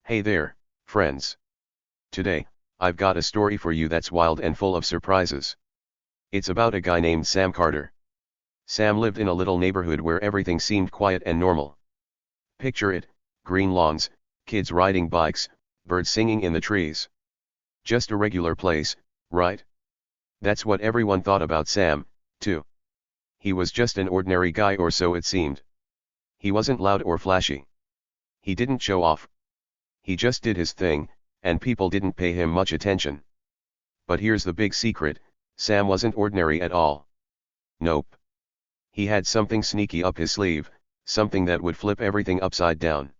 Hey there, friends. Today, I've got a story for you that's wild and full of surprises. It's about a guy named Sam Carter. Sam lived in a little neighborhood where everything seemed quiet and normal. Picture it, green lawns, kids riding bikes, birds singing in the trees. Just a regular place, right? That's what everyone thought about Sam, too. He was just an ordinary guy, or so it seemed. He wasn't loud or flashy. He didn't show off. He just did his thing, and people didn't pay him much attention. But here's the big secret: Sam wasn't ordinary at all. Nope. He had something sneaky up his sleeve, something that would flip everything upside down.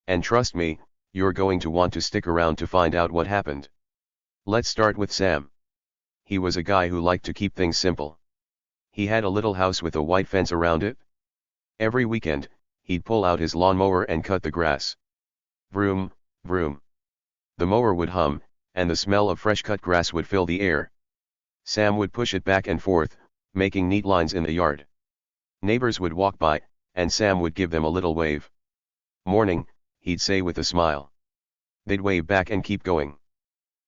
And trust me, you're going to want to stick around to find out what happened. Let's start with Sam. He was a guy who liked to keep things simple. He had a little house with a white fence around it. Every weekend, he'd pull out his lawnmower and cut the grass. Vroom, vroom. The mower would hum, and the smell of fresh cut grass would fill the air. Sam would push it back and forth, making neat lines in the yard. Neighbors would walk by, and Sam would give them a little wave. "Morning," he'd say with a smile. They'd wave back and keep going.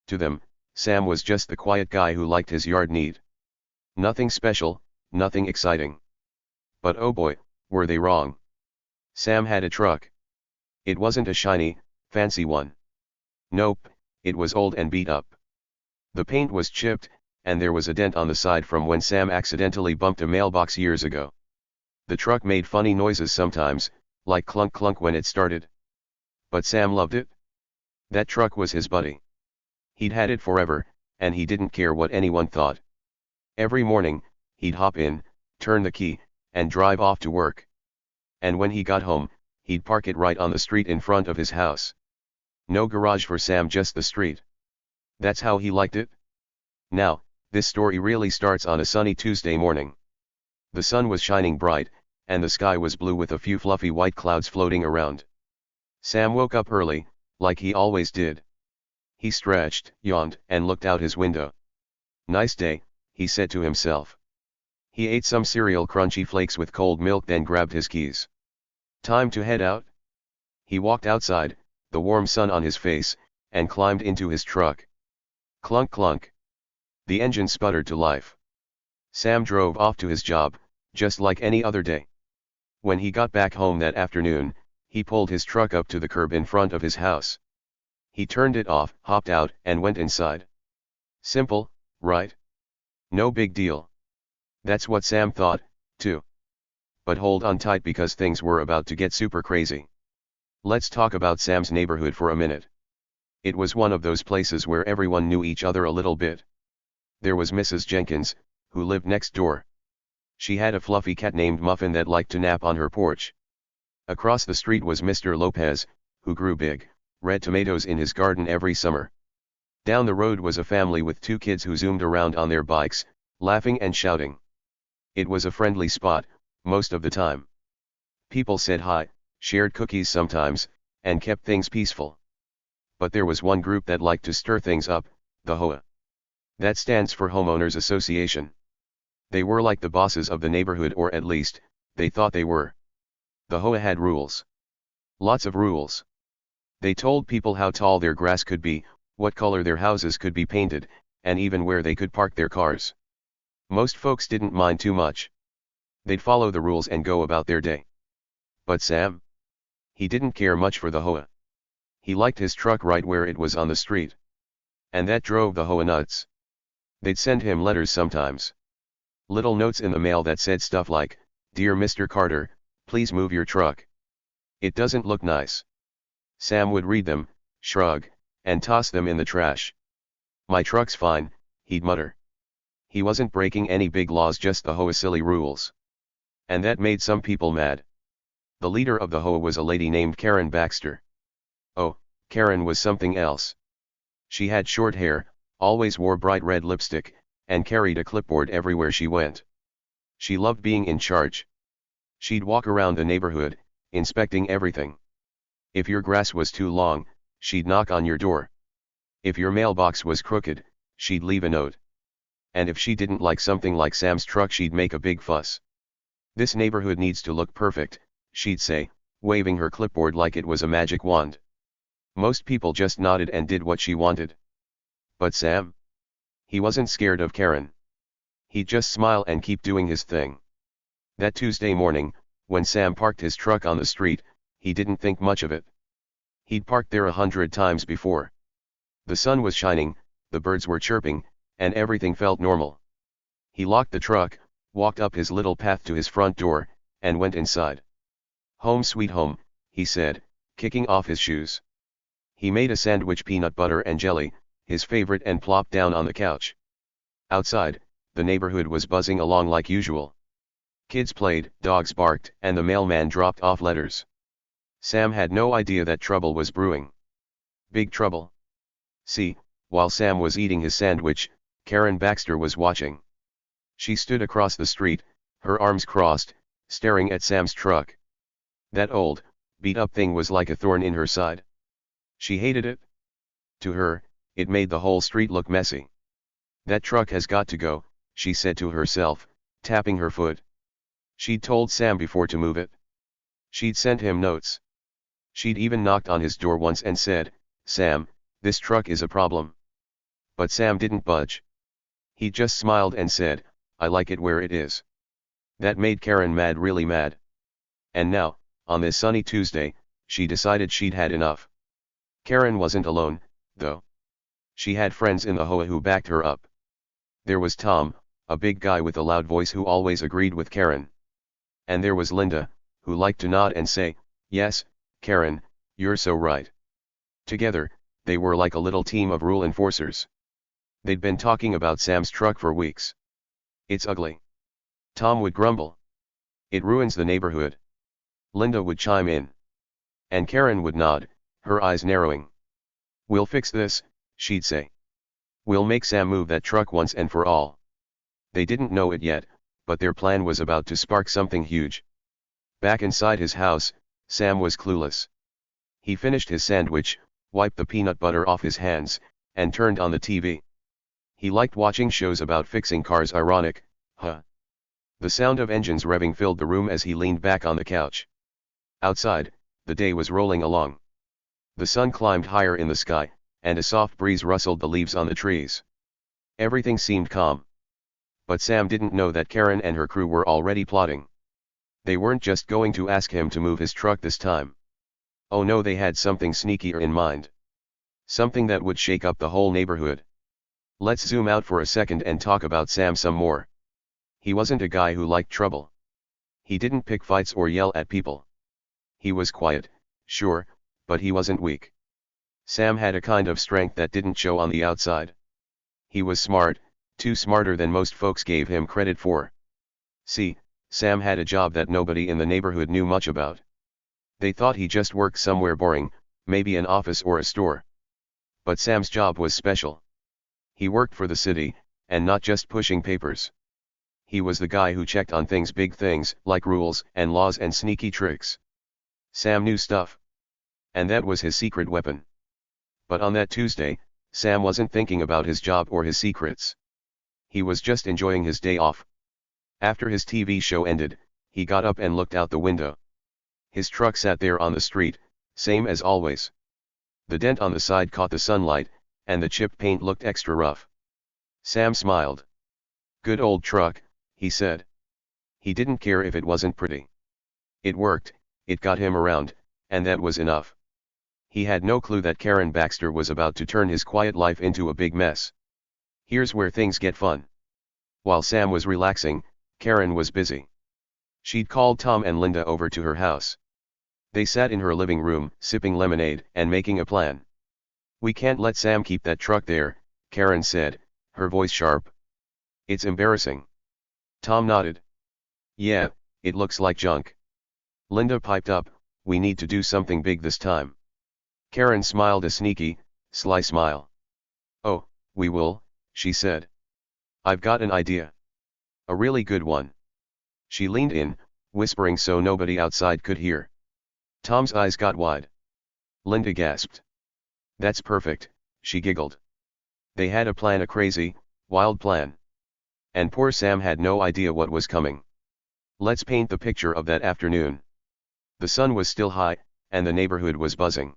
To them, Sam was just the quiet guy who liked his yard neat. Nothing special, nothing exciting. But oh boy, were they wrong. Sam had a truck. It wasn't a shiny, fancy one. Nope, it was old and beat up. The paint was chipped, and there was a dent on the side from when Sam accidentally bumped a mailbox years ago. The truck made funny noises sometimes, like clunk clunk when it started. But Sam loved it. That truck was his buddy. He'd had it forever, and he didn't care what anyone thought. Every morning, he'd hop in, turn the key, and drive off to work. And when he got home, he'd park it right on the street in front of his house. No garage for Sam, just the street. That's how he liked it. Now, this story really starts on a sunny Tuesday morning. The sun was shining bright, and the sky was blue with a few fluffy white clouds floating around. Sam woke up early, like he always did. He stretched, yawned, and looked out his window. Nice day, he said to himself. He ate some cereal crunchy flakes with cold milk, then grabbed his keys. Time to head out? He walked outside, the warm sun on his face, and climbed into his truck. Clunk clunk. The engine sputtered to life. Sam drove off to his job, just like any other day. When he got back home that afternoon, he pulled his truck up to the curb in front of his house. He turned it off, hopped out, and went inside. Simple, right? No big deal. That's what Sam thought, too. But hold on tight, because things were about to get super crazy. Let's talk about Sam's neighborhood for a minute. It was one of those places where everyone knew each other a little bit. There was Mrs. Jenkins, who lived next door. She had a fluffy cat named Muffin that liked to nap on her porch. Across the street was Mr. Lopez, who grew big, red tomatoes in his garden every summer. Down the road was a family with two kids who zoomed around on their bikes, laughing and shouting. It was a friendly spot, most of the time. People said hi, shared cookies sometimes, and kept things peaceful. But there was one group that liked to stir things up, the HOA. That stands for Homeowners Association. They were like the bosses of the neighborhood, or at least, they thought they were. The HOA had rules. Lots of rules. They told people how tall their grass could be, what color their houses could be painted, and even where they could park their cars. Most folks didn't mind too much. They'd follow the rules and go about their day. But Sam? He didn't care much for the HOA. He liked his truck right where it was on the street. And that drove the HOA nuts. They'd send him letters sometimes. Little notes in the mail that said stuff like, "Dear Mr. Carter, please move your truck. It doesn't look nice." Sam would read them, shrug, and toss them in the trash. "My truck's fine," he'd mutter. He wasn't breaking any big laws, just the HOA silly rules. And that made some people mad. The leader of the HOA was a lady named Karen Baxter. Oh, Karen was something else. She had short hair, always wore bright red lipstick, and carried a clipboard everywhere she went. She loved being in charge. She'd walk around the neighborhood, inspecting everything. If your grass was too long, she'd knock on your door. If your mailbox was crooked, she'd leave a note. And if she didn't like something like Sam's truck, she'd make a big fuss. "This neighborhood needs to look perfect," she'd say, waving her clipboard like it was a magic wand. Most people just nodded and did what she wanted. But Sam? He wasn't scared of Karen. He'd just smile and keep doing his thing. That Tuesday morning, when Sam parked his truck on the street, he didn't think much of it. He'd parked there 100 times before. The sun was shining, the birds were chirping, and everything felt normal. He locked the truck, walked up his little path to his front door, and went inside. "Home sweet home," he said, kicking off his shoes. He made a sandwich, peanut butter and jelly, his favorite, and plopped down on the couch. Outside, the neighborhood was buzzing along like usual. Kids played, dogs barked, and the mailman dropped off letters. Sam had no idea that trouble was brewing. Big trouble. See, while Sam was eating his sandwich, Karen Baxter was watching. She stood across the street, her arms crossed, staring at Sam's truck. That old, beat-up thing was like a thorn in her side. She hated it. To her, it made the whole street look messy. "That truck has got to go," she said to herself, tapping her foot. She'd told Sam before to move it. She'd sent him notes. She'd even knocked on his door once and said, "Sam, this truck is a problem." But Sam didn't budge. He just smiled and said, "I like it where it is." That made Karen mad, really mad. And now, on this sunny Tuesday, she decided she'd had enough. Karen wasn't alone, though. She had friends in the HOA who backed her up. There was Tom, a big guy with a loud voice who always agreed with Karen. And there was Linda, who liked to nod and say, "Yes, Karen, you're so right." Together, they were like a little team of rule enforcers. They'd been talking about Sam's truck for weeks. "It's ugly." Tom would grumble. "It ruins the neighborhood." Linda would chime in. And Karen would nod, her eyes narrowing. "We'll fix this," she'd say. "We'll make Sam move that truck once and for all." They didn't know it yet, but their plan was about to spark something huge. Back inside his house, Sam was clueless. He finished his sandwich, wiped the peanut butter off his hands, and turned on the TV. He liked watching shows about fixing cars. Ironic, huh? The sound of engines revving filled the room as he leaned back on the couch. Outside, the day was rolling along. The sun climbed higher in the sky, and a soft breeze rustled the leaves on the trees. Everything seemed calm. But Sam didn't know that Karen and her crew were already plotting. They weren't just going to ask him to move his truck this time. Oh no, they had something sneakier in mind. Something that would shake up the whole neighborhood. Let's zoom out for a second and talk about Sam some more. He wasn't a guy who liked trouble. He didn't pick fights or yell at people. He was quiet, sure, but he wasn't weak. Sam had a kind of strength that didn't show on the outside. He was smart, too smarter than most folks gave him credit for. See, Sam had a job that nobody in the neighborhood knew much about. They thought he just worked somewhere boring, maybe an office or a store. But Sam's job was special. He worked for the city, and not just pushing papers. He was the guy who checked on things, big things, like rules and laws and sneaky tricks. Sam knew stuff. And that was his secret weapon. But on that Tuesday, Sam wasn't thinking about his job or his secrets. He was just enjoying his day off. After his TV show ended, he got up and looked out the window. His truck sat there on the street, same as always. The dent on the side caught the sunlight, and the chipped paint looked extra rough. Sam smiled. "Good old truck," he said. He didn't care if it wasn't pretty. It worked, it got him around, and that was enough. He had no clue that Karen Baxter was about to turn his quiet life into a big mess. Here's where things get fun. While Sam was relaxing, Karen was busy. She'd called Tom and Linda over to her house. They sat in her living room, sipping lemonade and making a plan. "We can't let Sam keep that truck there," Karen said, her voice sharp. "It's embarrassing." Tom nodded. "Yeah, it looks like junk." Linda piped up, "We need to do something big this time." Karen smiled a sneaky, sly smile. "Oh, we will," she said. "I've got an idea. A really good one." She leaned in, whispering so nobody outside could hear. Tom's eyes got wide. Linda gasped. "That's perfect," she giggled. They had a plan, a crazy, wild plan. And poor Sam had no idea what was coming. Let's paint the picture of that afternoon. The sun was still high, and the neighborhood was buzzing.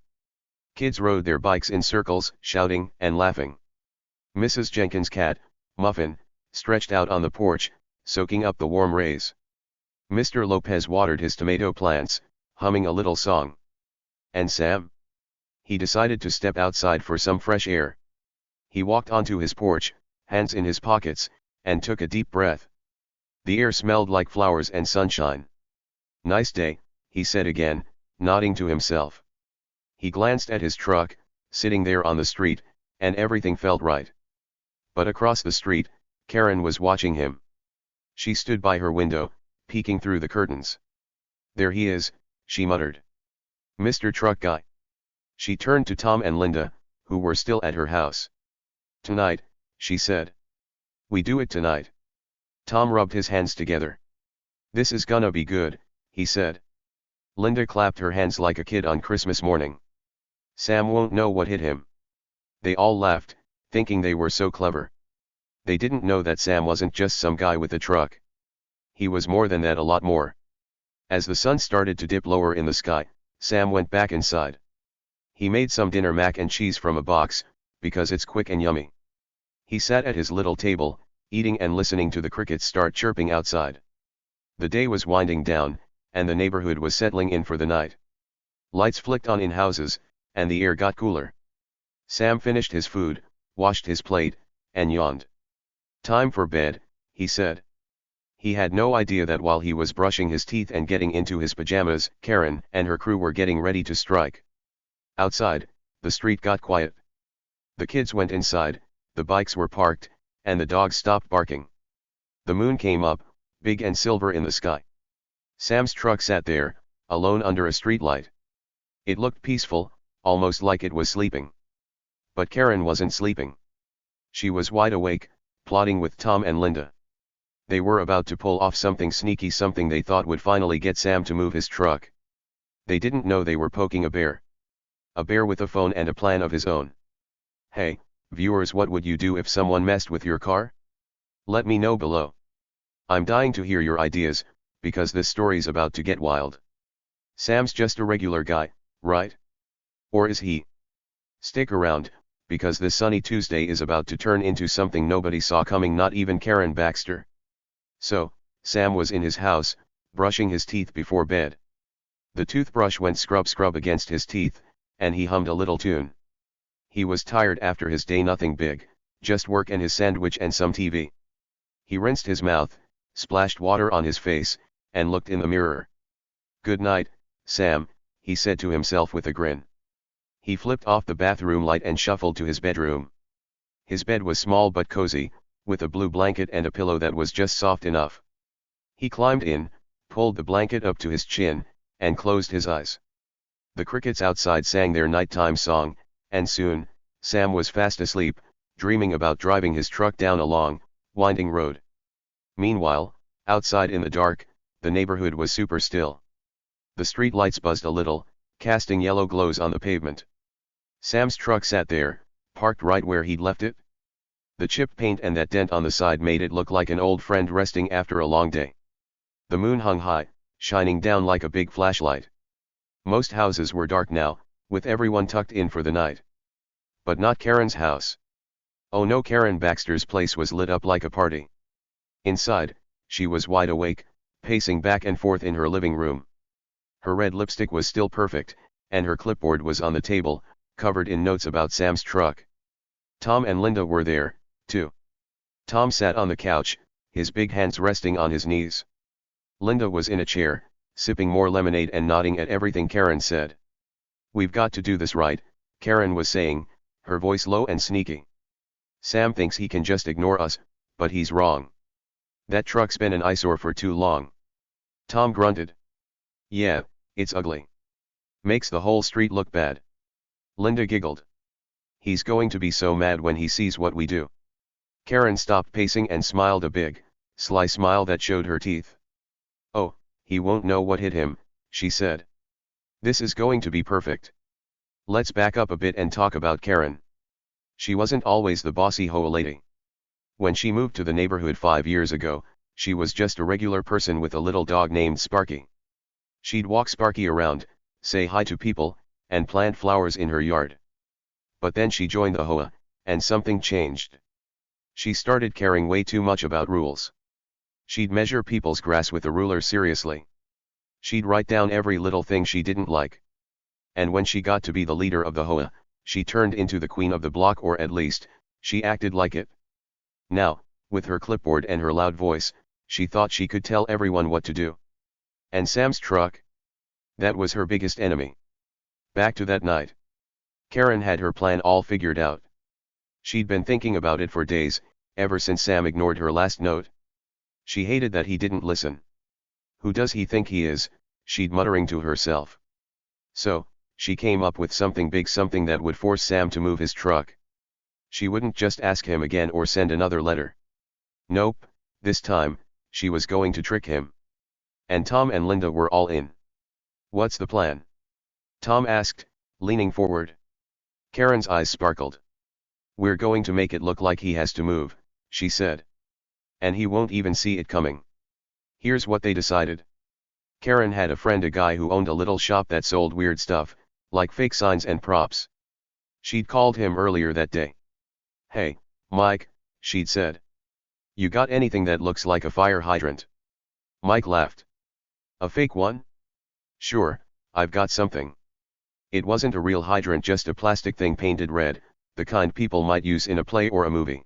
Kids rode their bikes in circles, shouting and laughing. Mrs. Jenkins' cat, Muffin, stretched out on the porch, soaking up the warm rays. Mr. Lopez watered his tomato plants, humming a little song. And Sam? He decided to step outside for some fresh air. He walked onto his porch, hands in his pockets, and took a deep breath. The air smelled like flowers and sunshine. Nice day, he said again, nodding to himself. He glanced at his truck, sitting there on the street, and everything felt right. But across the street, Karen was watching him. She stood by her window, peeking through the curtains. There he is, she muttered. Mr. Truck Guy. She turned to Tom and Linda, who were still at her house. Tonight, she said. We do it tonight. Tom rubbed his hands together. This is gonna be good, he said. Linda clapped her hands like a kid on Christmas morning. Sam won't know what hit him. They all laughed, thinking they were so clever. They didn't know that Sam wasn't just some guy with a truck. He was more than that, a lot more. As the sun started to dip lower in the sky, Sam went back inside. He made some dinner mac and cheese from a box, because it's quick and yummy. He sat at his little table, eating and listening to the crickets start chirping outside. The day was winding down, and the neighborhood was settling in for the night. Lights flicked on in houses, and the air got cooler. Sam finished his food, washed his plate, and yawned. Time for bed, he said. He had no idea that while he was brushing his teeth and getting into his pajamas, Karen and her crew were getting ready to strike. Outside, the street got quiet. The kids went inside, the bikes were parked, and the dogs stopped barking. The moon came up, big and silver in the sky. Sam's truck sat there, alone under a streetlight. It looked peaceful, almost like it was sleeping. But Karen wasn't sleeping. She was wide awake, plotting with Tom and Linda. They were about to pull off something sneaky, something they thought would finally get Sam to move his truck. They didn't know they were poking a bear. A bear with a phone and a plan of his own. Hey, viewers, what would you do if someone messed with your car? Let me know below. I'm dying to hear your ideas, because this story's about to get wild. Sam's just a regular guy, right? Or is he? Stick around, because this sunny Tuesday is about to turn into something nobody saw coming, not even Karen Baxter. So, Sam was in his house, brushing his teeth before bed. The toothbrush went scrub scrub against his teeth, and he hummed a little tune. He was tired after his day, nothing big, just work and his sandwich and some TV. He rinsed his mouth, splashed water on his face, and looked in the mirror. Good night, Sam, he said to himself with a grin. He flipped off the bathroom light and shuffled to his bedroom. His bed was small but cozy, with a blue blanket and a pillow that was just soft enough. He climbed in, pulled the blanket up to his chin, and closed his eyes. The crickets outside sang their nighttime song, and soon, Sam was fast asleep, dreaming about driving his truck down a long, winding road. Meanwhile, outside in the dark, the neighborhood was super still. The street lights buzzed a little, casting yellow glows on the pavement. Sam's truck sat there, parked right where he'd left it. The chipped paint and that dent on the side made it look like an old friend resting after a long day. The moon hung high, shining down like a big flashlight. Most houses were dark now, with everyone tucked in for the night. But not Karen's house. Oh no, Karen Baxter's place was lit up like a party. Inside, she was wide awake, pacing back and forth in her living room. Her red lipstick was still perfect, and her clipboard was on the table, covered in notes about Sam's truck. Tom and Linda were there, too. Tom sat on the couch, his big hands resting on his knees. Linda was in a chair, sipping more lemonade and nodding at everything Karen said. We've got to do this right, Karen was saying, her voice low and sneaky. Sam thinks he can just ignore us, but he's wrong. That truck's been an eyesore for too long. Tom grunted. Yeah, it's ugly. Makes the whole street look bad. Linda giggled. He's going to be so mad when he sees what we do. Karen stopped pacing and smiled a big, sly smile that showed her teeth. Oh, he won't know what hit him, she said. This is going to be perfect. Let's back up a bit and talk about Karen. She wasn't always the bossy HOA lady. When she moved to the neighborhood 5 years ago, she was just a regular person with a little dog named Sparky. She'd walk Sparky around, say hi to people, and plant flowers in her yard. But then she joined the HOA, and something changed. She started caring way too much about rules. She'd measure people's grass with a ruler seriously. She'd write down every little thing she didn't like. And when she got to be the leader of the HOA, she turned into the queen of the block, or at least, she acted like it. Now, with her clipboard and her loud voice, she thought she could tell everyone what to do. And Sam's truck? That was her biggest enemy. Back to that night. Karen had her plan all figured out. She'd been thinking about it for days, ever since Sam ignored her last note. She hated that he didn't listen. Who does he think he is, she'd muttering to herself. So, she came up with something big, something that would force Sam to move his truck. She wouldn't just ask him again or send another letter. Nope, this time, she was going to trick him. And Tom and Linda were all in. What's the plan? Tom asked, leaning forward. Karen's eyes sparkled. We're going to make it look like he has to move, she said. And he won't even see it coming. Here's what they decided. Karen had a friend, a guy who owned a little shop that sold weird stuff, like fake signs and props. She'd called him earlier that day. Hey, Mike, she'd said. You got anything that looks like a fire hydrant? Mike laughed. A fake one? Sure, I've got something. It wasn't a real hydrant, just a plastic thing painted red, the kind people might use in a play or a movie.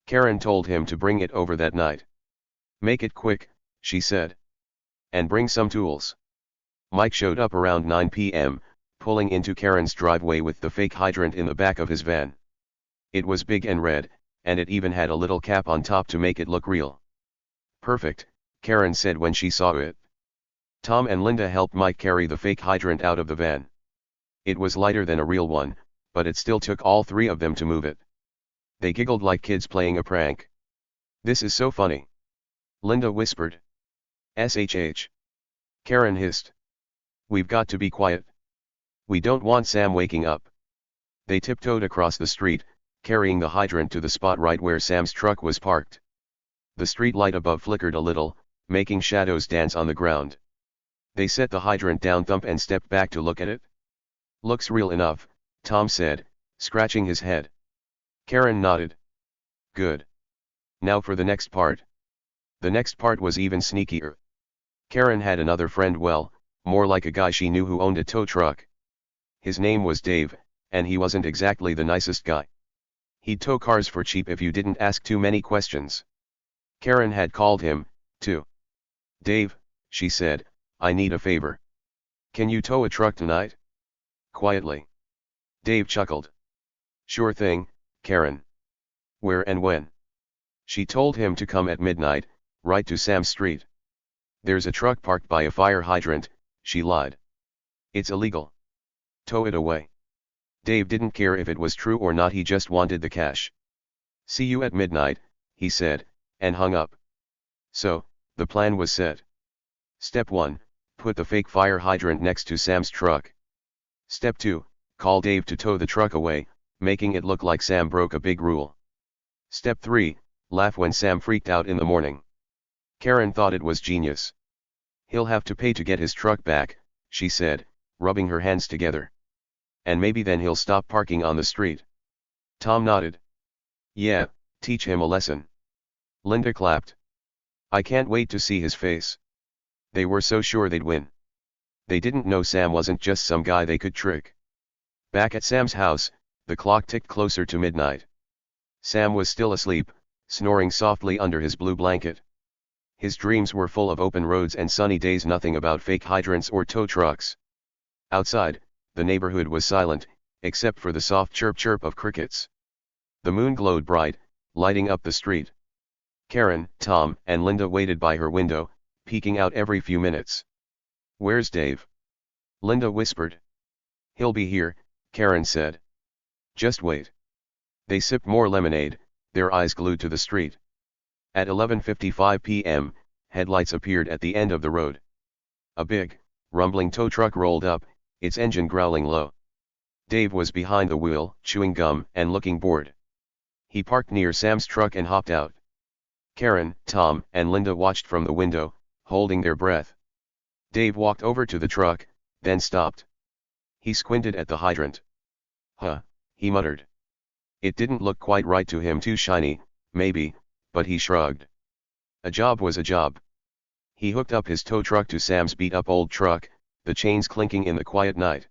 Karen told him to bring it over that night. Make it quick, she said. And bring some tools. Mike showed up around 9 p.m., pulling into Karen's driveway with the fake hydrant in the back of his van. It was big and red, and it even had a little cap on top to make it look real. Perfect, Karen said when she saw it. Tom and Linda helped Mike carry the fake hydrant out of the van. It was lighter than a real one, but it still took all three of them to move it. They giggled like kids playing a prank. This is so funny. Linda whispered. SHH. Karen hissed. We've got to be quiet. We don't want Sam waking up. They tiptoed across the street, carrying the hydrant to the spot right where Sam's truck was parked. The street light above flickered a little, making shadows dance on the ground. They set the hydrant down, thump, and stepped back to look at it. Looks real enough, Tom said, scratching his head. Karen nodded. Good. Now for the next part. The next part was even sneakier. Karen had another friend, well, more like a guy she knew, who owned a tow truck. His name was Dave, and he wasn't exactly the nicest guy. He'd tow cars for cheap if you didn't ask too many questions. Karen had called him, too. Dave, she said, I need a favor. Can you tow a truck tonight? Quietly. Dave chuckled. Sure thing, Karen. Where and when? She told him to come at midnight, right to Sam's street. There's a truck parked by a fire hydrant, she lied. It's illegal. Tow it away. Dave didn't care if it was true or not, he just wanted the cash. See you at midnight, he said, and hung up. So, the plan was set. Step 1, put the fake fire hydrant next to Sam's truck. Step 2, call Dave to tow the truck away, making it look like Sam broke a big rule. Step 3, laugh when Sam freaked out in the morning. Karen thought it was genius. He'll have to pay to get his truck back, she said, rubbing her hands together. And maybe then he'll stop parking on the street. Tom nodded. Yeah, teach him a lesson. Linda clapped. I can't wait to see his face. They were so sure they'd win. They didn't know Sam wasn't just some guy they could trick. Back at Sam's house, the clock ticked closer to midnight. Sam was still asleep, snoring softly under his blue blanket. His dreams were full of open roads and sunny days, nothing about fake hydrants or tow trucks. Outside, the neighborhood was silent, except for the soft chirp-chirp of crickets. The moon glowed bright, lighting up the street. Karen, Tom, and Linda waited by her window, peeking out every few minutes. Where's Dave? Linda whispered. He'll be here, Karen said. Just wait. They sipped more lemonade, their eyes glued to the street. At 11:55 p.m., headlights appeared at the end of the road. A big, rumbling tow truck rolled up, its engine growling low. Dave was behind the wheel, chewing gum and looking bored. He parked near Sam's truck and hopped out. Karen, Tom, and Linda watched from the window, holding their breath. Dave walked over to the truck, then stopped. He squinted at the hydrant. Huh, he muttered. It didn't look quite right to him, too shiny, maybe, but he shrugged. A job was a job. He hooked up his tow truck to Sam's beat-up old truck, the chains clinking in the quiet night.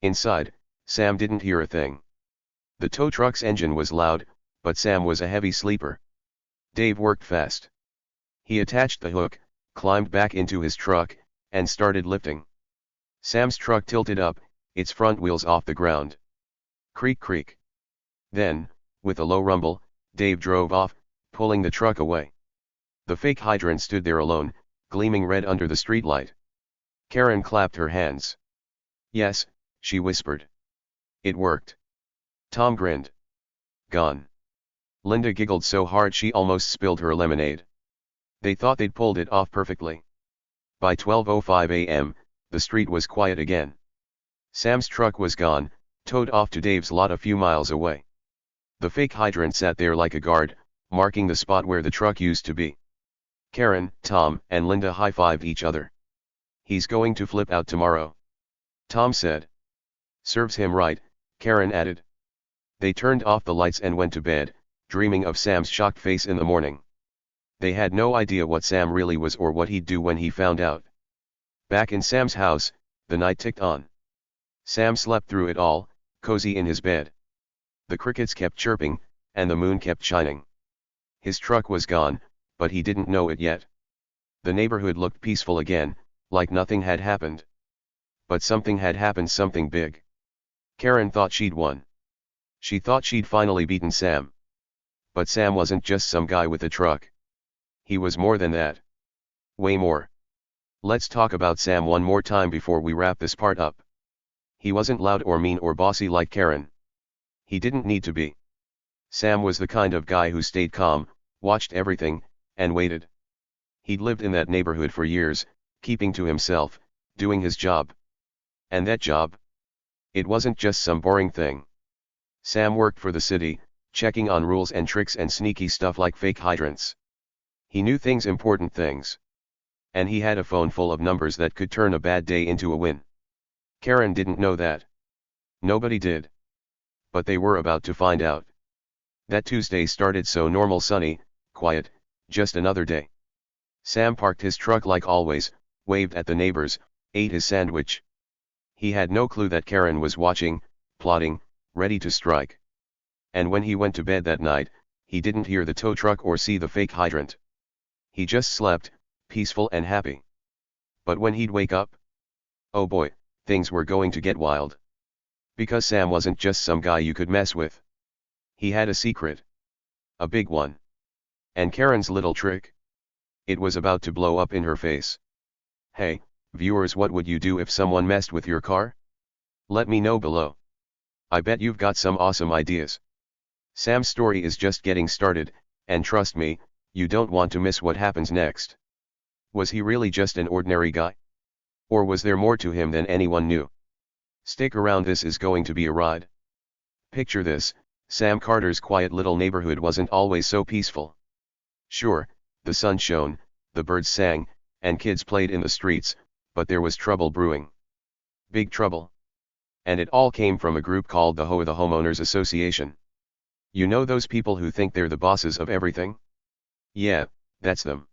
Inside, Sam didn't hear a thing. The tow truck's engine was loud, but Sam was a heavy sleeper. Dave worked fast. He attached the hook, climbed back into his truck, and started lifting. Sam's truck tilted up, its front wheels off the ground. Creak creak. Then, with a low rumble, Dave drove off, pulling the truck away. The fake hydrant stood there alone, gleaming red under the streetlight. Karen clapped her hands. Yes, she whispered. It worked. Tom grinned. Gone. Linda giggled so hard she almost spilled her lemonade. They thought they'd pulled it off perfectly. By 12:05 a.m., the street was quiet again. Sam's truck was gone, towed off to Dave's lot a few miles away. The fake hydrant sat there like a guard, marking the spot where the truck used to be. Karen, Tom, and Linda high-fived each other. He's going to flip out tomorrow, Tom said. Serves him right, Karen added. They turned off the lights and went to bed, dreaming of Sam's shocked face in the morning. They had no idea what Sam really was or what he'd do when he found out. Back in Sam's house, the night ticked on. Sam slept through it all, cozy in his bed. The crickets kept chirping, and the moon kept shining. His truck was gone, but he didn't know it yet. The neighborhood looked peaceful again, like nothing had happened. But something had happened, something big. Karen thought she'd won. She thought she'd finally beaten Sam. But Sam wasn't just some guy with a truck. He was more than that. Way more. Let's talk about Sam one more time before we wrap this part up. He wasn't loud or mean or bossy like Karen. He didn't need to be. Sam was the kind of guy who stayed calm, watched everything, and waited. He'd lived in that neighborhood for years, keeping to himself, doing his job. And that job? It wasn't just some boring thing. Sam worked for the city, checking on rules and tricks and sneaky stuff like fake hydrants. He knew things, important things. And he had a phone full of numbers that could turn a bad day into a win. Karen didn't know that. Nobody did. But they were about to find out. That Tuesday started so normal, sunny, quiet, just another day. Sam parked his truck like always, waved at the neighbors, ate his sandwich. He had no clue that Karen was watching, plotting, ready to strike. And when he went to bed that night, he didn't hear the tow truck or see the fake hydrant. He just slept, peaceful and happy. But when he'd wake up, oh boy, things were going to get wild. Because Sam wasn't just some guy you could mess with. He had a secret. A big one. And Karen's little trick? It was about to blow up in her face. Hey, viewers, what would you do if someone messed with your car? Let me know below. I bet you've got some awesome ideas. Sam's story is just getting started, and trust me, you don't want to miss what happens next. Was he really just an ordinary guy? Or was there more to him than anyone knew? Stick around, this is going to be a ride. Picture this, Sam Carter's quiet little neighborhood wasn't always so peaceful. Sure, the sun shone, the birds sang, and kids played in the streets, but there was trouble brewing. Big trouble. And it all came from a group called the HOA, the Homeowners Association. You know those people who think they're the bosses of everything? Yeah, that's them.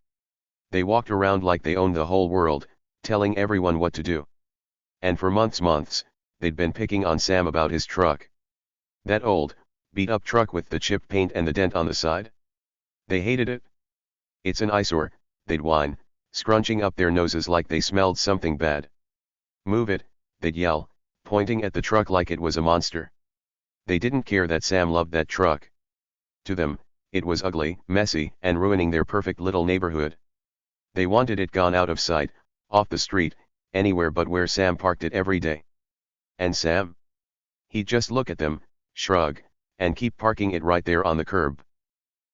They walked around like they owned the whole world, telling everyone what to do. And for months, they'd been picking on Sam about his truck. That old, beat-up truck with the chipped paint and the dent on the side. They hated it. It's an eyesore, they'd whine, scrunching up their noses like they smelled something bad. Move it, they'd yell, pointing at the truck like it was a monster. They didn't care that Sam loved that truck. To them, it was ugly, messy, and ruining their perfect little neighborhood. They wanted it gone, out of sight, off the street, anywhere but where Sam parked it every day. And Sam? He'd just look at them, shrug, and keep parking it right there on the curb.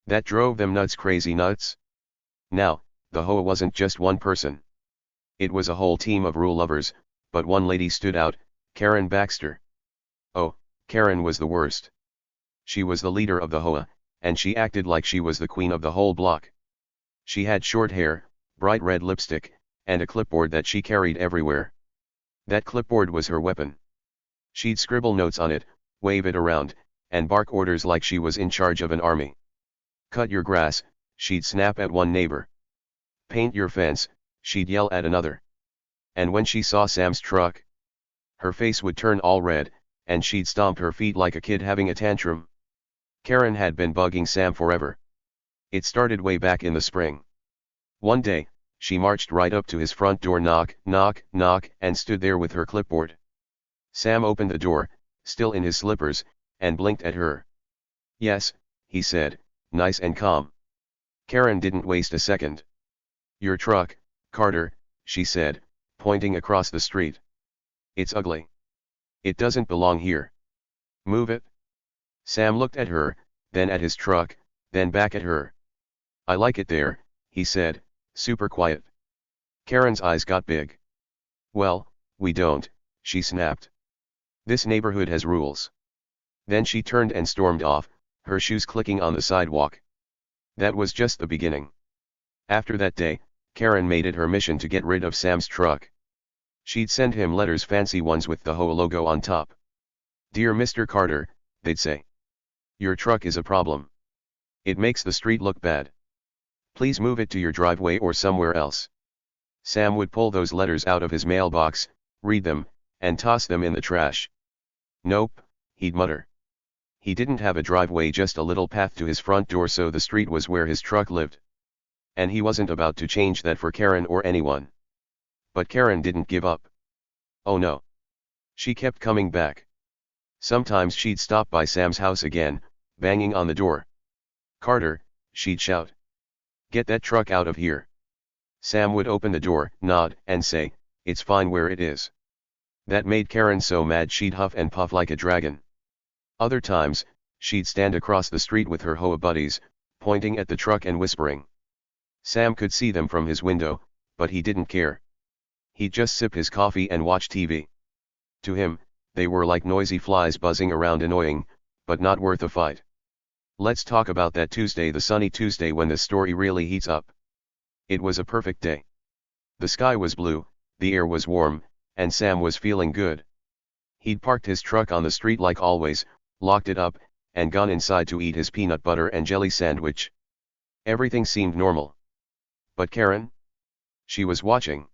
That drove them nuts, crazy nuts. Now, the HOA wasn't just one person. It was a whole team of rule lovers, but one lady stood out, Karen Baxter. Oh, Karen was the worst. She was the leader of the HOA, and she acted like she was the queen of the whole block. She had short hair, bright red lipstick, and a clipboard that she carried everywhere. That clipboard was her weapon. She'd scribble notes on it, wave it around, and bark orders like she was in charge of an army. Cut your grass, she'd snap at one neighbor. Paint your fence, she'd yell at another. And when she saw Sam's truck, her face would turn all red, and she'd stomp her feet like a kid having a tantrum. Karen had been bugging Sam forever. It started way back in the spring. One day, she marched right up to his front door, knock, knock, knock, and stood there with her clipboard. Sam opened the door, still in his slippers, and blinked at her. "Yes," he said, nice and calm. Karen didn't waste a second. "Your truck, Carter," she said, pointing across the street. "It's ugly. It doesn't belong here. Move it." Sam looked at her, then at his truck, then back at her. "I like it there," he said, super quiet. Karen's eyes got big. "Well, we don't," she snapped. "This neighborhood has rules." Then she turned and stormed off, her shoes clicking on the sidewalk. That was just the beginning. After that day, Karen made it her mission to get rid of Sam's truck. She'd send him letters, fancy ones with the HOA logo on top. "Dear Mr. Carter," they'd say. "Your truck is a problem. It makes the street look bad. Please move it to your driveway or somewhere else." Sam would pull those letters out of his mailbox, read them, and toss them in the trash. "Nope," he'd mutter. He didn't have a driveway, just a little path to his front door, so the street was where his truck lived. And he wasn't about to change that for Karen or anyone. But Karen didn't give up. Oh no. She kept coming back. Sometimes she'd stop by Sam's house again, banging on the door. "Carter," she'd shout. "Get that truck out of here." Sam would open the door, nod, and say, "It's fine where it is." That made Karen so mad she'd huff and puff like a dragon. Other times, she'd stand across the street with her HOA buddies, pointing at the truck and whispering. Sam could see them from his window, but he didn't care. He'd just sip his coffee and watch TV. To him, they were like noisy flies buzzing around, annoying, but not worth a fight. Let's talk about that Tuesday, the sunny Tuesday when the story really heats up. It was a perfect day. The sky was blue, the air was warm, and Sam was feeling good. He'd parked his truck on the street like always, locked it up, and gone inside to eat his peanut butter and jelly sandwich. Everything seemed normal. But Karen? She was watching.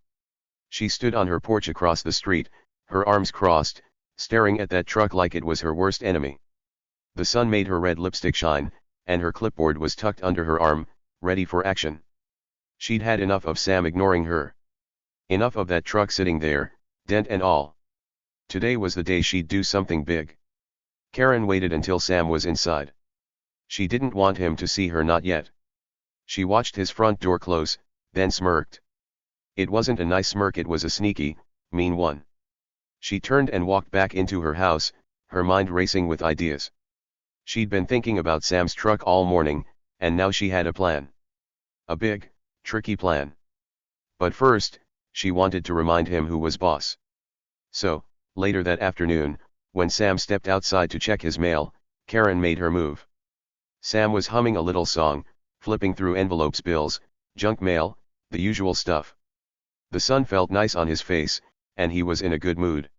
She stood on her porch across the street, her arms crossed, staring at that truck like it was her worst enemy. The sun made her red lipstick shine, and her clipboard was tucked under her arm, ready for action. She'd had enough of Sam ignoring her. Enough of that truck sitting there, dent and all. Today was the day she'd do something big. Karen waited until Sam was inside. She didn't want him to see her, not yet. She watched his front door close, then smirked. It wasn't a nice smirk, it was a sneaky, mean one. She turned and walked back into her house, her mind racing with ideas. She'd been thinking about Sam's truck all morning, and now she had a plan. A big, tricky plan. But first, she wanted to remind him who was boss. So, later that afternoon, when Sam stepped outside to check his mail, Karen made her move. Sam was humming a little song, flipping through envelopes, bills, junk mail, the usual stuff. The sun felt nice on his face, and he was in a good mood.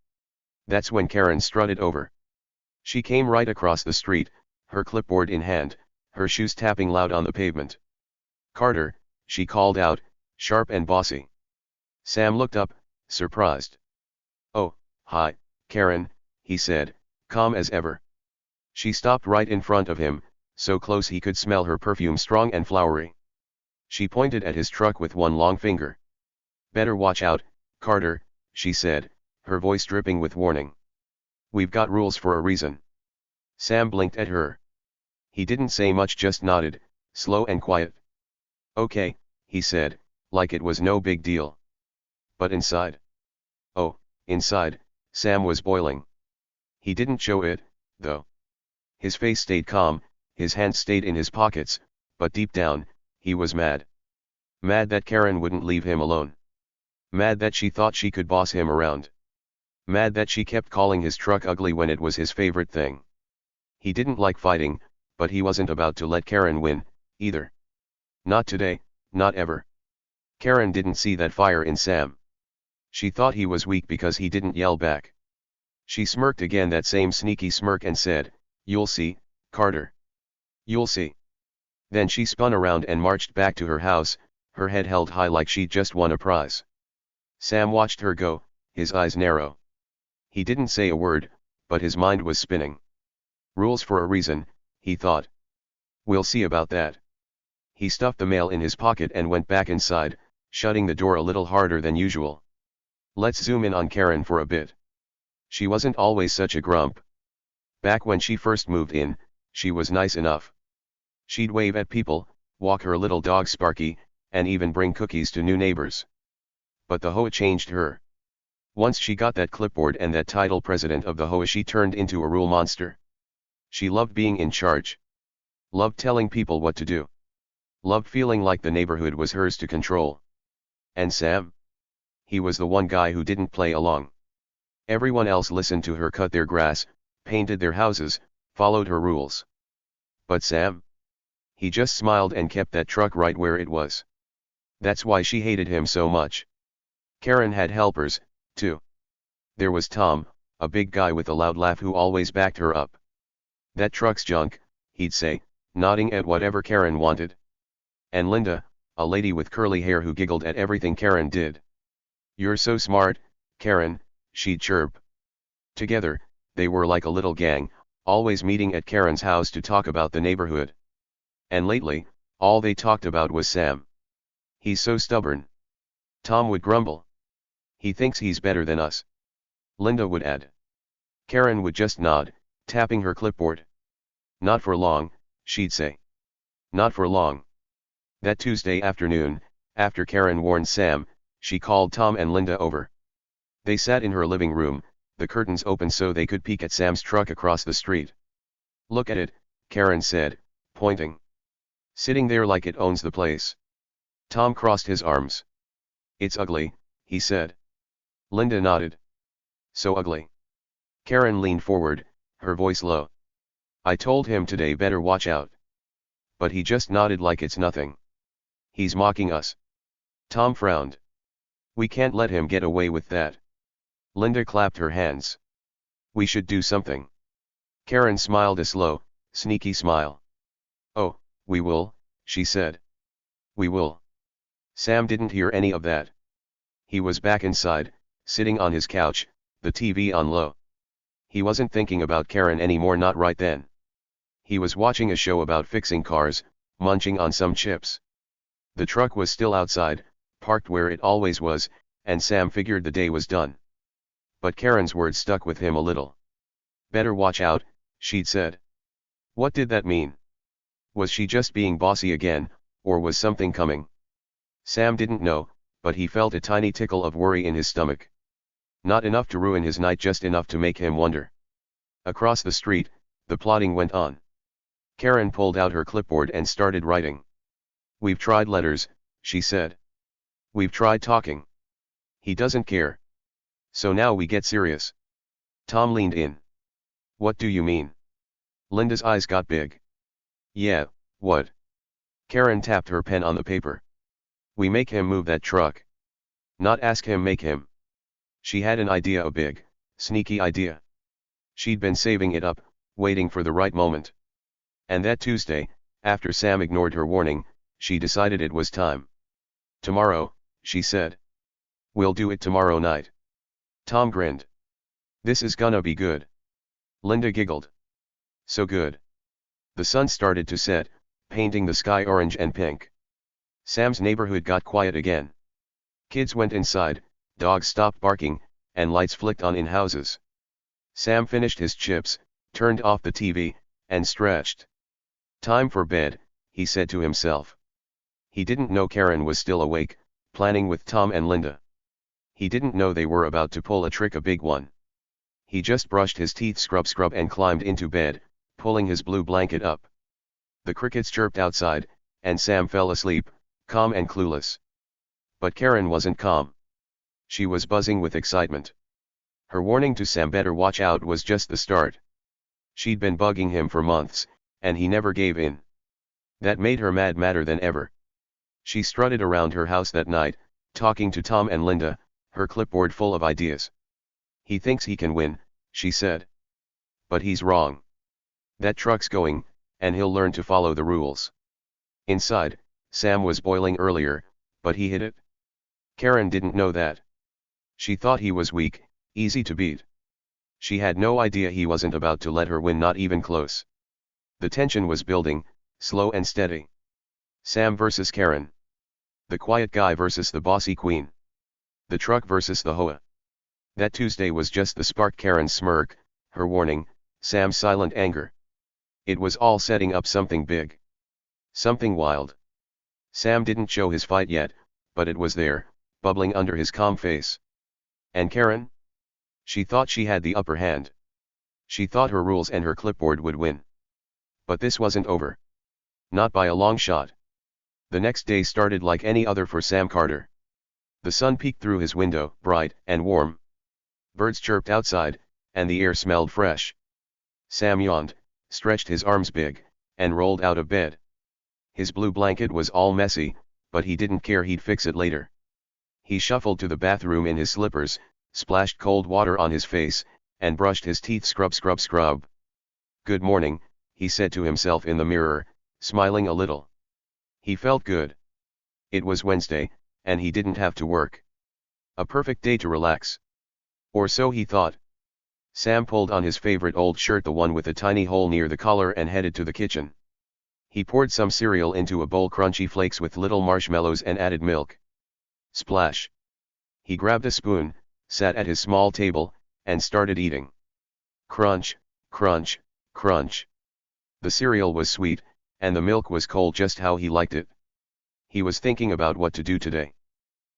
That's when Karen strutted over. She came right across the street, her clipboard in hand, her shoes tapping loud on the pavement. "Carter," she called out, sharp and bossy. Sam looked up, surprised. "Oh, hi, Karen," he said, calm as ever. She stopped right in front of him, so close he could smell her perfume, strong and flowery. She pointed at his truck with one long finger. "Better watch out, Carter," she said, her voice dripping with warning. "We've got rules for a reason." Sam blinked at her. He didn't say much, just nodded, slow and quiet. "Okay," he said, like it was no big deal. "But inside?" Oh, inside, Sam was boiling. He didn't show it, though. His face stayed calm, his hands stayed in his pockets, but deep down, he was mad. Mad that Karen wouldn't leave him alone. Mad that she thought she could boss him around. Mad that she kept calling his truck ugly when it was his favorite thing. He didn't like fighting, but he wasn't about to let Karen win, either. Not today, not ever. Karen didn't see that fire in Sam. She thought he was weak because he didn't yell back. She smirked again, that same sneaky smirk, and said, "You'll see, Carter. You'll see." Then she spun around and marched back to her house, her head held high like she'd just won a prize. Sam watched her go, his eyes narrow. He didn't say a word, but his mind was spinning. Rules for a reason, he thought. We'll see about that. He stuffed the mail in his pocket and went back inside, shutting the door a little harder than usual. Let's zoom in on Karen for a bit. She wasn't always such a grump. Back when she first moved in, she was nice enough. She'd wave at people, walk her little dog Sparky, and even bring cookies to new neighbors. But the HOA changed her. Once she got that clipboard and that title, president of the HOA, she turned into a rule monster. She loved being in charge. Loved telling people what to do. Loved feeling like the neighborhood was hers to control. And Sam? He was the one guy who didn't play along. Everyone else listened to her cut their grass, painted their houses, followed her rules. But Sam? He just smiled and kept that truck right where it was. That's why she hated him so much. Karen had helpers, too. There was Tom, a big guy with a loud laugh who always backed her up. "That truck's junk," he'd say, nodding at whatever Karen wanted. And Linda, a lady with curly hair who giggled at everything Karen did. "You're so smart, Karen," she'd chirp. Together, they were like a little gang, always meeting at Karen's house to talk about the neighborhood. And lately, all they talked about was Sam. "He's so stubborn," Tom would grumble. "He thinks he's better than us," Linda would add. Karen would just nod, tapping her clipboard. "Not for long," she'd say. "Not for long." That Tuesday afternoon, after Karen warned Sam, she called Tom and Linda over. They sat in her living room, the curtains open so they could peek at Sam's truck across the street. "Look at it," Karen said, pointing. "Sitting there like it owns the place." Tom crossed his arms. "It's ugly," he said. Linda nodded. "So ugly." Karen leaned forward, her voice low. "I told him today better watch out. But he just nodded like it's nothing. He's mocking us." Tom frowned. "We can't let him get away with that." Linda clapped her hands. "We should do something." Karen smiled a slow, sneaky smile. "Oh, we will," she said. "We will." Sam didn't hear any of that. He was back inside, sitting on his couch, the TV on low. He wasn't thinking about Karen anymore, not right then. He was watching a show about fixing cars, munching on some chips. The truck was still outside, parked where it always was, and Sam figured the day was done. But Karen's words stuck with him a little. "Better watch out," she'd said. What did that mean? Was she just being bossy again, or was something coming? Sam didn't know, but he felt a tiny tickle of worry in his stomach. Not enough to ruin his night, just enough to make him wonder. Across the street, the plotting went on. Karen pulled out her clipboard and started writing. "We've tried letters," she said. "We've tried talking. He doesn't care. So now we get serious." Tom leaned in. "What do you mean?" Linda's eyes got big. "Yeah, what?" Karen tapped her pen on the paper. "We make him move that truck. Not ask him, make him." She had an idea, a big, sneaky idea. She'd been saving it up, waiting for the right moment. And that Tuesday, after Sam ignored her warning, she decided it was time. "Tomorrow," she said. "We'll do it tomorrow night." Tom grinned. "This is gonna be good." Linda giggled. "So good." The sun started to set, painting the sky orange and pink. Sam's neighborhood got quiet again. Kids went inside, dogs stopped barking, and lights flicked on in houses. Sam finished his chips, turned off the TV, and stretched. "Time for bed," he said to himself. He didn't know Karen was still awake, planning with Tom and Linda. He didn't know they were about to pull a trick, a big one. He just brushed his teeth, scrub, and climbed into bed, pulling his blue blanket up. The crickets chirped outside, and Sam fell asleep, calm and clueless. But Karen wasn't calm. She was buzzing with excitement. Her warning to Sam, "Better watch out," was just the start. She'd been bugging him for months, and he never gave in. That made her madder than ever. She strutted around her house that night, talking to Tom and Linda, her clipboard full of ideas. "He thinks he can win," she said. But he's wrong. That truck's going, and he'll learn to follow the rules. Inside, Sam was boiling earlier, but he hid it. Karen didn't know that. She thought he was weak, easy to beat. She had no idea he wasn't about to let her win, not even close. The tension was building, slow and steady. Sam versus Karen. The quiet guy versus the bossy queen. The truck versus the HOA. That Tuesday was just the spark: Karen's smirk, her warning, Sam's silent anger. It was all setting up something big. Something wild. Sam didn't show his fight yet, but it was there, bubbling under his calm face. And Karen? She thought she had the upper hand. She thought her rules and her clipboard would win. But this wasn't over. Not by a long shot. The next day started like any other for Sam Carter. The sun peeked through his window, bright and warm. Birds chirped outside, and the air smelled fresh. Sam yawned, stretched his arms big, and rolled out of bed. His blue blanket was all messy, but he didn't care, he'd fix it later. He shuffled to the bathroom in his slippers, splashed cold water on his face, and brushed his teeth. Scrub. Good morning, he said to himself in the mirror, smiling a little. He felt good. It was Wednesday, and he didn't have to work. A perfect day to relax. Or so he thought. Sam pulled on his favorite old shirt, the one with a tiny hole near the collar, and headed to the kitchen. He poured some cereal into a bowl, crunchy flakes with little marshmallows, and added milk. Splash. He grabbed a spoon, sat at his small table, and started eating. Crunch, crunch, crunch. The cereal was sweet, and the milk was cold, just how he liked it. He was thinking about what to do today.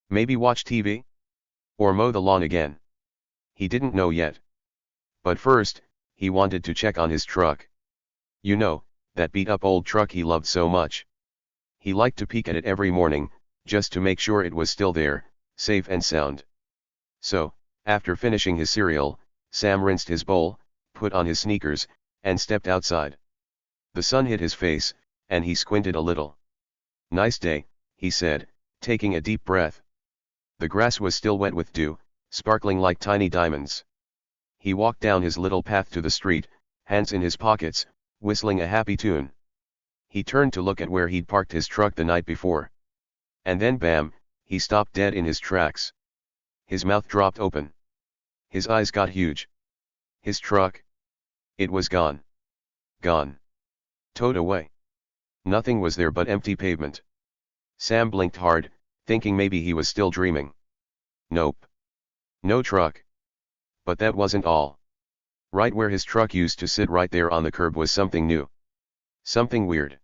Maybe watch TV? Or mow the lawn again? He didn't know yet. But first, he wanted to check on his truck. You know, that beat-up old truck he loved so much. He liked to peek at it every morning, just to make sure it was still there, safe and sound. So, after finishing his cereal, Sam rinsed his bowl, put on his sneakers, and stepped outside. The sun hit his face, and he squinted a little. Nice day, he said, taking a deep breath. The grass was still wet with dew, sparkling like tiny diamonds. He walked down his little path to the street, hands in his pockets, whistling a happy tune. He turned to look at where he'd parked his truck the night before. And then bam, he stopped dead in his tracks. His mouth dropped open. His eyes got huge. His truck. It was gone. Gone. Towed away. Nothing was there but empty pavement. Sam blinked hard, thinking maybe he was still dreaming. Nope. No truck. But that wasn't all. Right where his truck used to sit, right there on the curb, was something new. Something weird.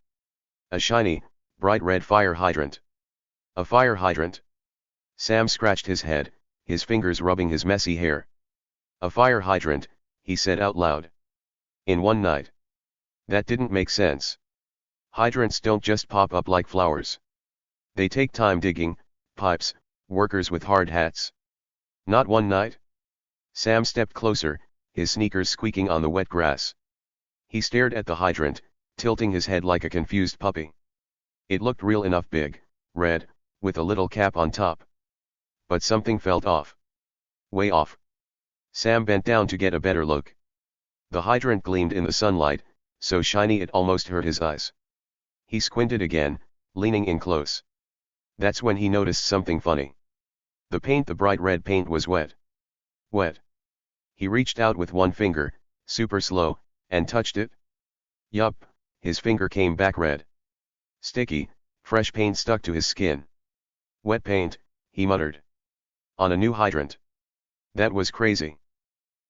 A shiny, bright red fire hydrant. A fire hydrant. Sam scratched his head, his fingers rubbing his messy hair. A fire hydrant, he said out loud. In one night. That didn't make sense. Hydrants don't just pop up like flowers. They take time digging, pipes, workers with hard hats. Not one night. Sam stepped closer, his sneakers squeaking on the wet grass. He stared at the hydrant, tilting his head like a confused puppy. It looked real enough, big, red, with a little cap on top. But something felt off. Way off. Sam bent down to get a better look. The hydrant gleamed in the sunlight, so shiny it almost hurt his eyes. He squinted again, leaning in close. That's when he noticed something funny. The paint, the bright red paint, was wet. Wet. He reached out with one finger, super slow, and touched it. Yup, his finger came back red. Sticky, fresh paint stuck to his skin. Wet paint, he muttered. On a new hydrant. That was crazy.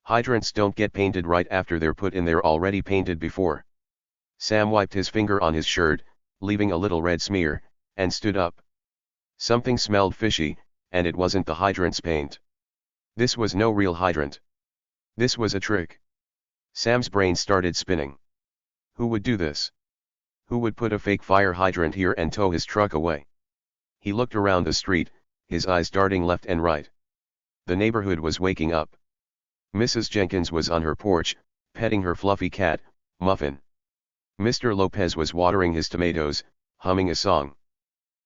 Hydrants don't get painted right after they're put in, they're already painted before. Sam wiped his finger on his shirt, leaving a little red smear, and stood up. Something smelled fishy, and it wasn't the hydrant's paint. This was no real hydrant. This was a trick. Sam's brain started spinning. Who would do this? Who would put a fake fire hydrant here and tow his truck away? He looked around the street, his eyes darting left and right. The neighborhood was waking up. Mrs. Jenkins was on her porch, petting her fluffy cat, Muffin. Mr. Lopez was watering his tomatoes, humming a song.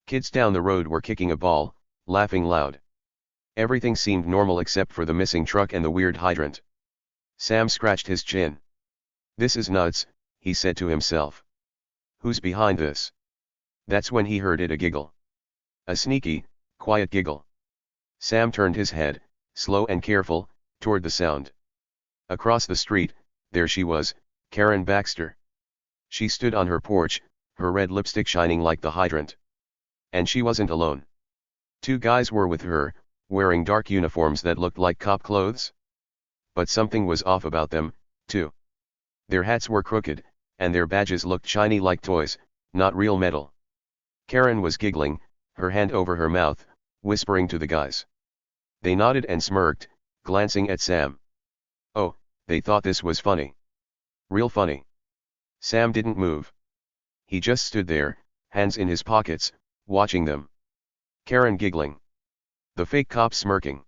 Kids down the road were kicking a ball, laughing loud. Everything seemed normal except for the missing truck and the weird hydrant. Sam scratched his chin. This is nuts, he said to himself. Who's behind this? That's when he heard a giggle. A sneaky, quiet giggle. Sam turned his head, slow and careful, toward the sound. Across the street, there she was, Karen Baxter. She stood on her porch, her red lipstick shining like the hydrant. And she wasn't alone. Two guys were with her, wearing dark uniforms that looked like cop clothes. But something was off about them, too. Their hats were crooked, and their badges looked shiny like toys, not real metal. Karen was giggling, her hand over her mouth, whispering to the guys. They nodded and smirked, glancing at Sam. Oh, they thought this was funny. Real funny. Sam didn't move. He just stood there, hands in his pockets, watching them. Karen giggling. The fake cop smirking.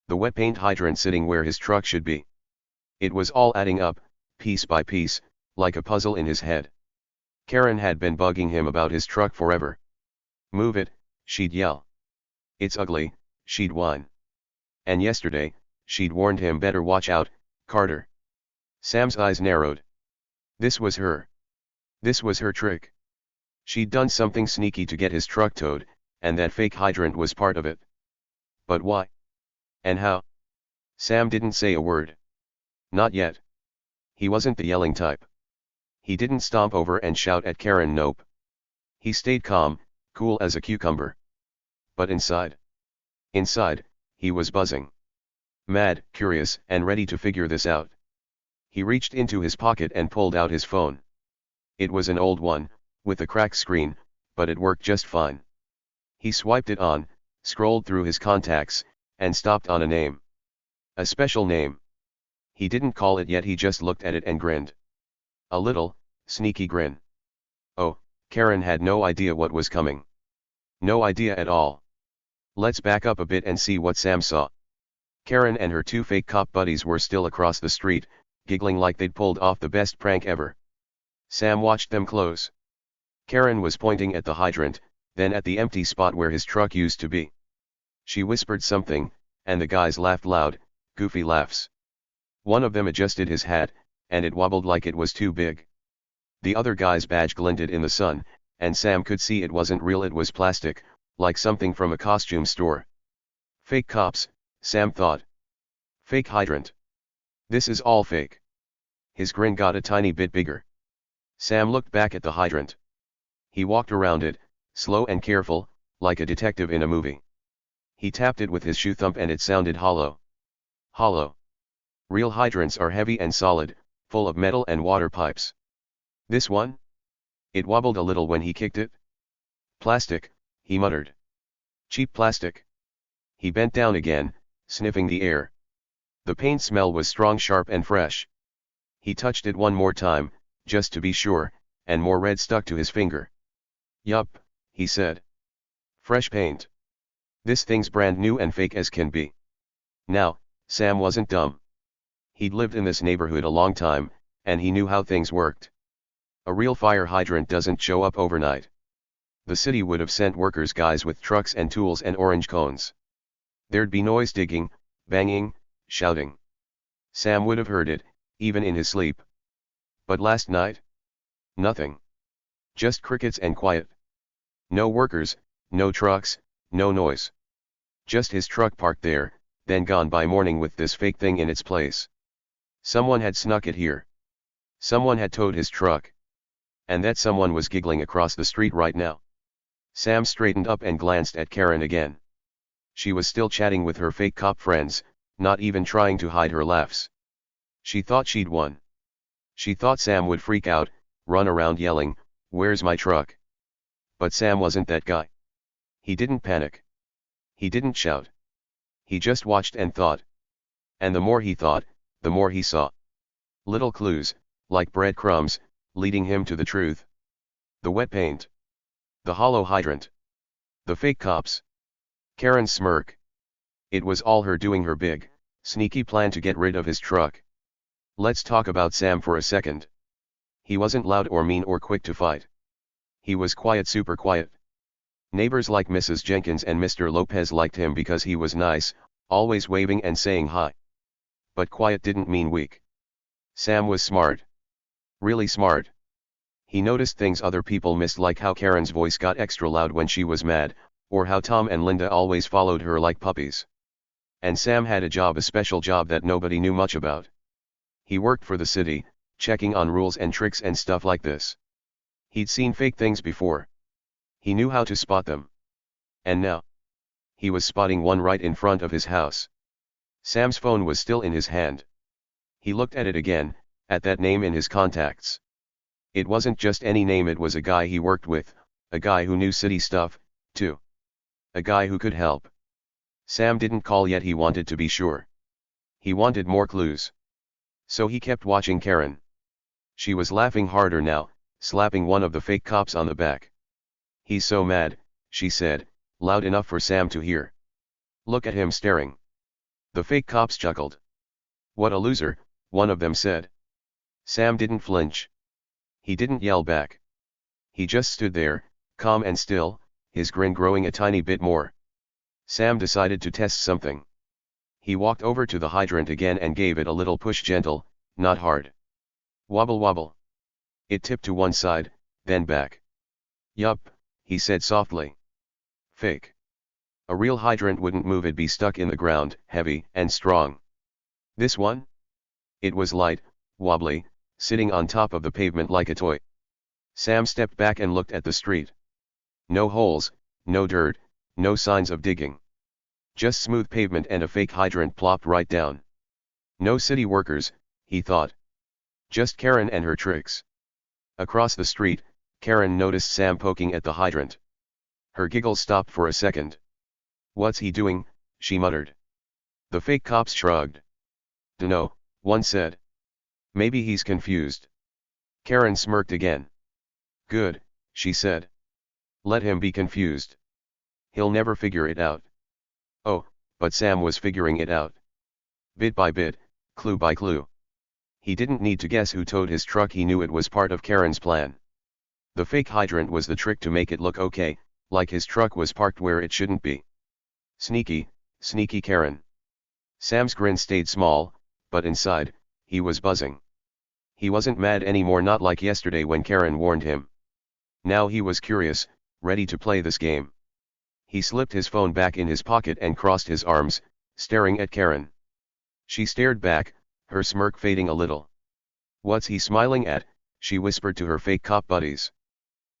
The wet paint hydrant sitting where his truck should be. It was all adding up, piece by piece, like a puzzle in his head. Karen had been bugging him about his truck forever. Move it, she'd yell. It's ugly, she'd whine. And yesterday, she'd warned him better watch out, Carter. Sam's eyes narrowed. This was her. This was her trick. She'd done something sneaky to get his truck towed, and that fake hydrant was part of it. But why? And how? Sam didn't say a word. Not yet. He wasn't the yelling type. He didn't stomp over and shout at Karen, nope. He stayed calm, cool as a cucumber. But inside? Inside, he was buzzing. Mad, curious, and ready to figure this out. He reached into his pocket and pulled out his phone. It was an old one, with a cracked screen, but it worked just fine. He swiped it on, scrolled through his contacts, and stopped on a name. A special name. He didn't call it yet, he just looked at it and grinned. A little, sneaky grin. Oh, Karen had no idea what was coming. No idea at all. Let's back up a bit and see what Sam saw. Karen and her two fake cop buddies were still across the street, giggling like they'd pulled off the best prank ever. Sam watched them close. Karen was pointing at the hydrant, then at the empty spot where his truck used to be. She whispered something, and the guys laughed loud, goofy laughs. One of them adjusted his hat, and it wobbled like it was too big. The other guy's badge glinted in the sun, and Sam could see it wasn't real, it was plastic, like something from a costume store. Fake cops, Sam thought. Fake hydrant. This is all fake. His grin got a tiny bit bigger. Sam looked back at the hydrant. He walked around it, slow and careful, like a detective in a movie. He tapped it with his shoe thump and it sounded hollow. Hollow. Real hydrants are heavy and solid, full of metal and water pipes. This one? It wobbled a little when he kicked it. Plastic, he muttered. Cheap plastic. He bent down again, sniffing the air. The paint smell was strong, sharp and fresh. He touched it one more time, just to be sure, and more red stuck to his finger. Yup, he said. Fresh paint. This thing's brand new and fake as can be. Now, Sam wasn't dumb. He'd lived in this neighborhood a long time, and he knew how things worked. A real fire hydrant doesn't show up overnight. The city would have sent workers, guys with trucks and tools and orange cones. There'd be noise, digging, banging, shouting. Sam would have heard it, even in his sleep. But last night? Nothing. Just crickets and quiet. No workers, no trucks, no noise. Just his truck parked there, then gone by morning with this fake thing in its place. Someone had snuck it here. Someone had towed his truck. And that someone was giggling across the street right now. Sam straightened up and glanced at Karen again. She was still chatting with her fake cop friends, not even trying to hide her laughs. She thought she'd won. She thought Sam would freak out, run around yelling, "Where's my truck?" But Sam wasn't that guy. He didn't panic. He didn't shout. He just watched and thought. And the more he thought, the more he saw. Little clues, like breadcrumbs, leading him to the truth. The wet paint. The hollow hydrant. The fake cops. Karen's smirk. It was all her doing, her big, sneaky plan to get rid of his truck. Let's talk about Sam for a second. He wasn't loud or mean or quick to fight. He was quiet, super quiet. Neighbors like Mrs. Jenkins and Mr. Lopez liked him because he was nice, always waving and saying hi. but quiet didn't mean weak. Sam was smart. Really smart. He noticed things other people missed, like how Karen's voice got extra loud when she was mad, or how Tom and Linda always followed her like puppies. And Sam had a special job that nobody knew much about. He worked for the city, checking on rules and tricks and stuff like this. He'd seen fake things before. He knew how to spot them. And now, he was spotting one right in front of his house. Sam's phone was still in his hand. He looked at it again, at that name in his contacts. It wasn't just any name, it was a guy he worked with, a guy who knew city stuff, too. A guy who could help. Sam didn't call yet, he wanted to be sure. He wanted more clues. So he kept watching Karen. She was laughing harder now, slapping one of the fake cops on the back. "He's so mad," she said, loud enough for Sam to hear. "Look at him staring." The fake cops chuckled. "What a loser," one of them said. Sam didn't flinch. He didn't yell back. He just stood there, calm and still, his grin growing a tiny bit more. Sam decided to test something. He walked over to the hydrant again and gave it a little push, gentle, not hard. Wobble wobble. It tipped to one side, then back. "Yup," he said softly. "Fake. A real hydrant wouldn't move, it'd be stuck in the ground, heavy and strong. This one? It was light, wobbly, sitting on top of the pavement like a toy." Sam stepped back and looked at the street. No holes, no dirt, no signs of digging. Just smooth pavement and a fake hydrant plopped right down. No city workers, he thought. Just Karen and her tricks. Across the street, Karen noticed Sam poking at the hydrant. Her giggle stopped for a second. "What's he doing?" she muttered. The fake cops shrugged. "Dunno," one said. "Maybe he's confused." Karen smirked again. "Good," she said. "Let him be confused. He'll never figure it out." Oh, but Sam was figuring it out. Bit by bit, clue by clue. He didn't need to guess who towed his truck, he knew it was part of Karen's plan. The fake hydrant was the trick to make it look okay, like his truck was parked where it shouldn't be. Sneaky, sneaky Karen. Sam's grin stayed small, but inside, he was buzzing. He wasn't mad anymore, not like yesterday when Karen warned him. Now he was curious, ready to play this game. He slipped his phone back in his pocket and crossed his arms, staring at Karen. She stared back, her smirk fading a little. "What's he smiling at?" she whispered to her fake cop buddies.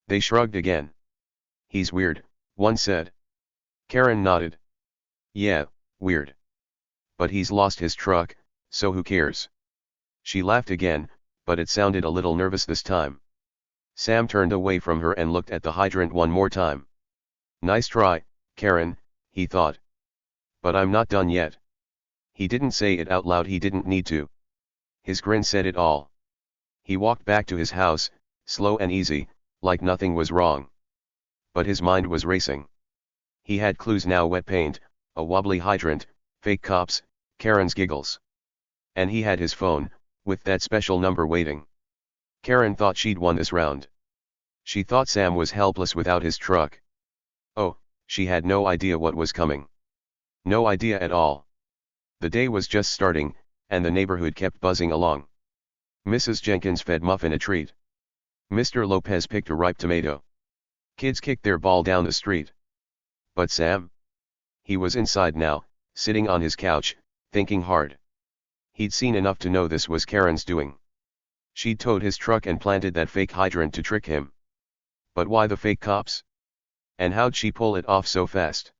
They shrugged again. "He's weird," one said. Karen nodded. "Yeah, weird. But he's lost his truck, so who cares?" She laughed again, but it sounded a little nervous this time. Sam turned away from her and looked at the hydrant one more time. "Nice try, Karen," he thought. "But I'm not done yet." He didn't say it out loud, he didn't need to. His grin said it all. He walked back to his house, slow and easy, like nothing was wrong. But his mind was racing. He had clues now: wet paint, a wobbly hydrant, fake cops, Karen's giggles. And he had his phone, with that special number waiting. Karen thought she'd won this round. She thought Sam was helpless without his truck. Oh, she had no idea what was coming. No idea at all. The day was just starting, and the neighborhood kept buzzing along. Mrs. Jenkins fed Muffin a treat. Mr. Lopez picked a ripe tomato. Kids kicked their ball down the street. But Sam? He was inside now, sitting on his couch, thinking hard. He'd seen enough to know this was Karen's doing. She'd towed his truck and planted that fake hydrant to trick him. But why the fake cops? And how'd she pull it off so fast?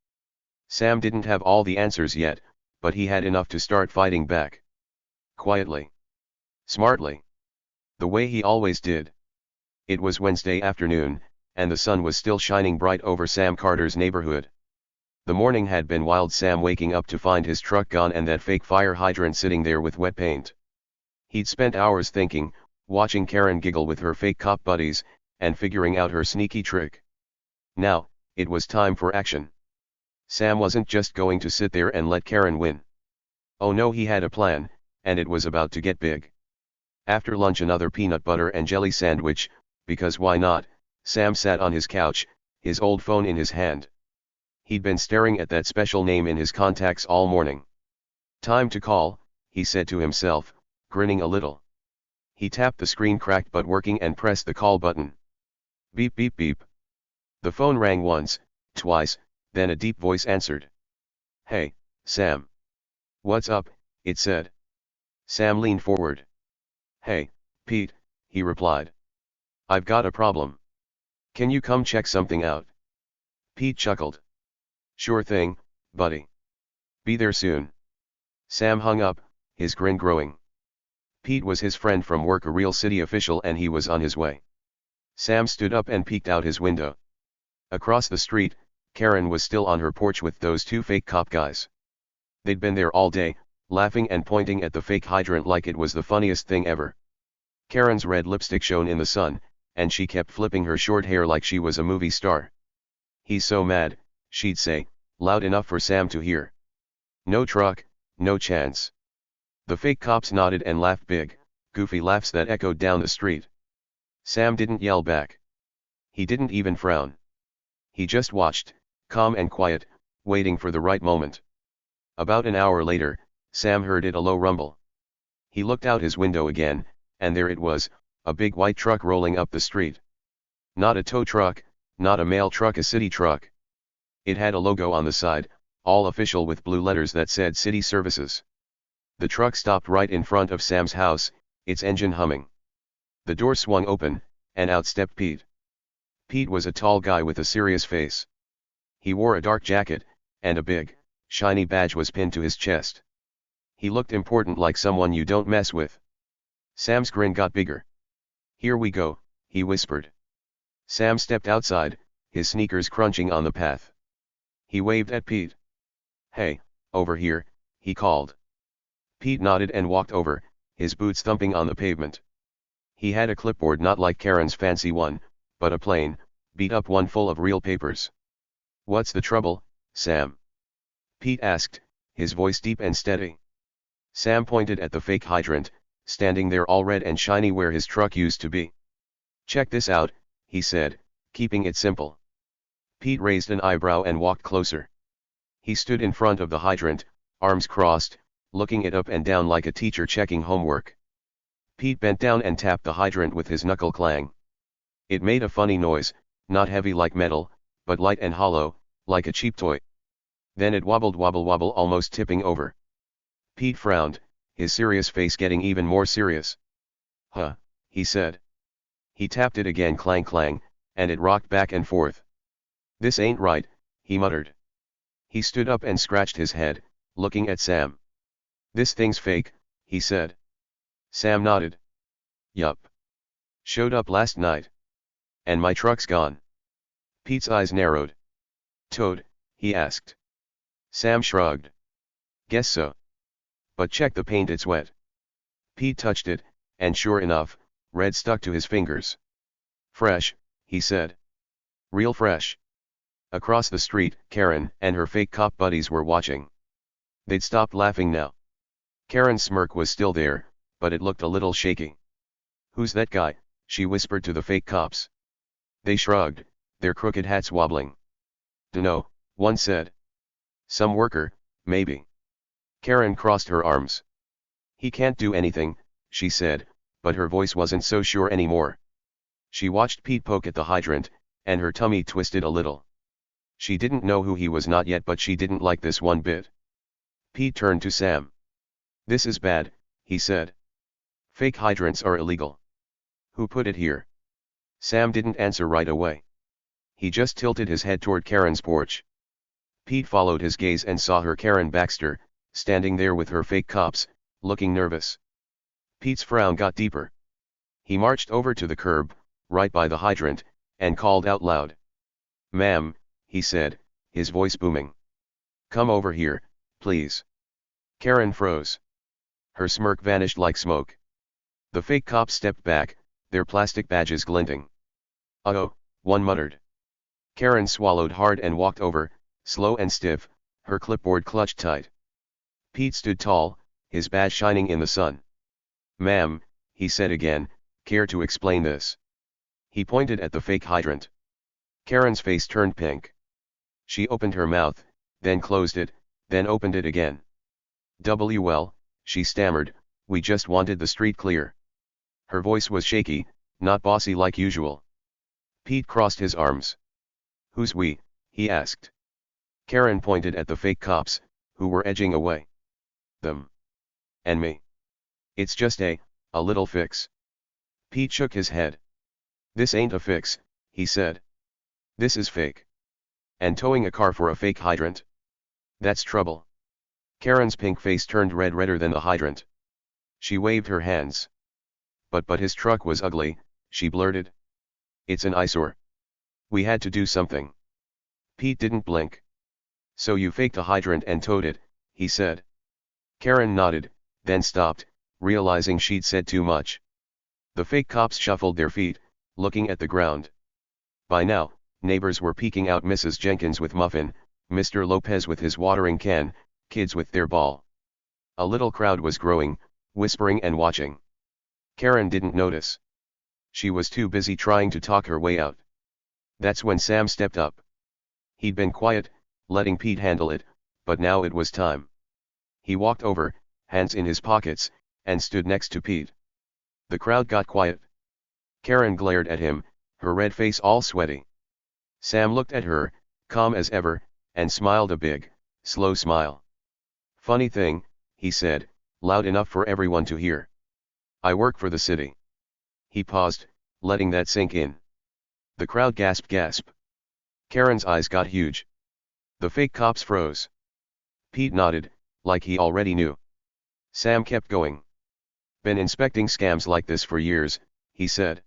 Sam didn't have all the answers yet, but he had enough to start fighting back. Quietly. Smartly. The way he always did. It was Wednesday afternoon, and the sun was still shining bright over Sam Carter's neighborhood. The morning had been wild, Sam waking up to find his truck gone and that fake fire hydrant sitting there with wet paint. He'd spent hours thinking, watching Karen giggle with her fake cop buddies, and figuring out her sneaky trick. Now, it was time for action. Sam wasn't just going to sit there and let Karen win. Oh no, he had a plan, and it was about to get big. After lunch, another peanut butter and jelly sandwich, because why not? Sam sat on his couch, his old phone in his hand. He'd been staring at that special name in his contacts all morning. Time to call, he said to himself, grinning a little. He tapped the screen cracked but working and pressed the call button. Beep beep beep. The phone rang once, twice, then a deep voice answered. Hey, Sam. What's up, it said. Sam leaned forward. Hey, Pete, he replied. I've got a problem. Can you come check something out? Pete chuckled. Sure thing, buddy. Be there soon. Sam hung up, his grin growing. Pete was his friend from work, a real city official, and he was on his way. Sam stood up and peeked out his window. Across the street, Karen was still on her porch with those two fake cop guys. They'd been there all day, laughing and pointing at the fake hydrant like it was the funniest thing ever. Karen's red lipstick shone in the sun, and she kept flipping her short hair like she was a movie star. He's so mad, she'd say, loud enough for Sam to hear. No truck, no chance. The fake cops nodded and laughed big, goofy laughs that echoed down the street. Sam didn't yell back. He didn't even frown. He just watched, calm and quiet, waiting for the right moment. About an hour later, Sam heard a low rumble. He looked out his window again, and there it was, a big white truck rolling up the street. Not a tow truck, not a mail truck, a city truck. It had a logo on the side, all official with blue letters that said City Services. The truck stopped right in front of Sam's house, its engine humming. The door swung open, and out stepped Pete. Pete was a tall guy with a serious face. He wore a dark jacket, and a big, shiny badge was pinned to his chest. He looked important, like someone you don't mess with. Sam's grin got bigger. Here we go, he whispered. Sam stepped outside, his sneakers crunching on the path. He waved at Pete. Hey, over here, he called. Pete nodded and walked over, his boots thumping on the pavement. He had a clipboard, not like Karen's fancy one, but a plain, beat-up one full of real papers. What's the trouble, Sam? Pete asked, his voice deep and steady. Sam pointed at the fake hydrant, standing there all red and shiny where his truck used to be. Check this out, he said, keeping it simple. Pete raised an eyebrow and walked closer. He stood in front of the hydrant, arms crossed, looking it up and down like a teacher checking homework. Pete bent down and tapped the hydrant with his knuckle clang. It made a funny noise, not heavy like metal, but light and hollow, like a cheap toy. Then it wobbled, wobble, almost tipping over. Pete frowned, his serious face getting even more serious. Huh, he said. He tapped it again, clang clang, and it rocked back and forth. This ain't right, he muttered. He stood up and scratched his head, looking at Sam. This thing's fake, he said. Sam nodded. Yup. Showed up last night. And my truck's gone. Pete's eyes narrowed. Towed, he asked. Sam shrugged. Guess so. But check the paint, it's wet. Pete touched it, and sure enough, red stuck to his fingers. Fresh, he said. Real fresh. Across the street, Karen and her fake cop buddies were watching. They'd stopped laughing now. Karen's smirk was still there, but it looked a little shaky. Who's that guy? She whispered to the fake cops. They shrugged, their crooked hats wobbling. Dunno, one said. Some worker, maybe. Karen crossed her arms. He can't do anything, she said, but her voice wasn't so sure anymore. She watched Pete poke at the hydrant, and her tummy twisted a little. She didn't know who he was, not yet, but she didn't like this one bit. Pete turned to Sam. This is bad, he said. Fake hydrants are illegal. Who put it here? Sam didn't answer right away. He just tilted his head toward Karen's porch. Pete followed his gaze and saw her, Karen Baxter, standing there with her fake cops, looking nervous. Pete's frown got deeper. He marched over to the curb, right by the hydrant, and called out loud. Ma'am, he said, his voice booming. Come over here, please. Karen froze. Her smirk vanished like smoke. The fake cops stepped back, their plastic badges glinting. Uh-oh, one muttered. Karen swallowed hard and walked over, slow and stiff, her clipboard clutched tight. Pete stood tall, his badge shining in the sun. Ma'am, he said again, care to explain this? He pointed at the fake hydrant. Karen's face turned pink. She opened her mouth, then closed it, then opened it again. Well, she stammered, "we just wanted the street clear." Her voice was shaky, not bossy like usual. Pete crossed his arms. "Who's we?" he asked. Karen pointed at the fake cops, who were edging away. "Them. And me. It's just a little fix." Pete shook his head. "This ain't a fix," he said. "This is fake. And towing a car for a fake hydrant? That's trouble." Karen's pink face turned redder than the hydrant. She waved her hands. But his truck was ugly," she blurted. "It's an eyesore. We had to do something." Pete didn't blink. "So you faked a hydrant and towed it," he said. Karen nodded, then stopped, realizing she'd said too much. The fake cops shuffled their feet, looking at the ground. By now, neighbors were peeking out, Mrs. Jenkins with muffin, Mr. Lopez with his watering can, kids with their ball. A little crowd was growing, whispering and watching. Karen didn't notice. She was too busy trying to talk her way out. That's when Sam stepped up. He'd been quiet, letting Pete handle it, but now it was time. He walked over, hands in his pockets, and stood next to Pete. The crowd got quiet. Karen glared at him, her red face all sweaty. Sam looked at her, calm as ever, and smiled a big, slow smile. "Funny thing," he said, loud enough for everyone to hear. "I work for the city." He paused, letting that sink in. The crowd gasped. Karen's eyes got huge. The fake cops froze. Pete nodded, like he already knew. Sam kept going. "Been inspecting scams like this for years," he said.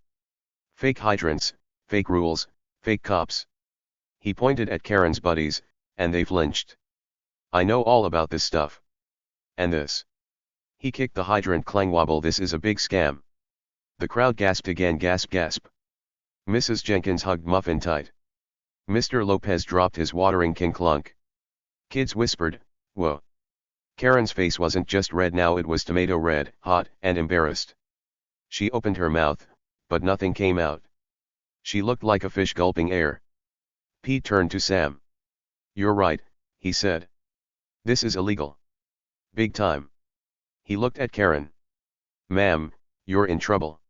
"Fake hydrants, fake rules, fake cops." He pointed at Karen's buddies, and they flinched. "I know all about this stuff. And this." He kicked the hydrant, clang wobble. "This is a big scam." The crowd gasped again, gasp. Mrs. Jenkins hugged Muffin tight. Mr. Lopez dropped his watering can, clunk. Kids whispered, "Whoa." Karen's face wasn't just red now, it was tomato red, hot and embarrassed. She opened her mouth, but nothing came out. She looked like a fish gulping air. Pete turned to Sam. "You're right," he said. "This is illegal. Big time." He looked at Karen. "Ma'am, you're in trouble.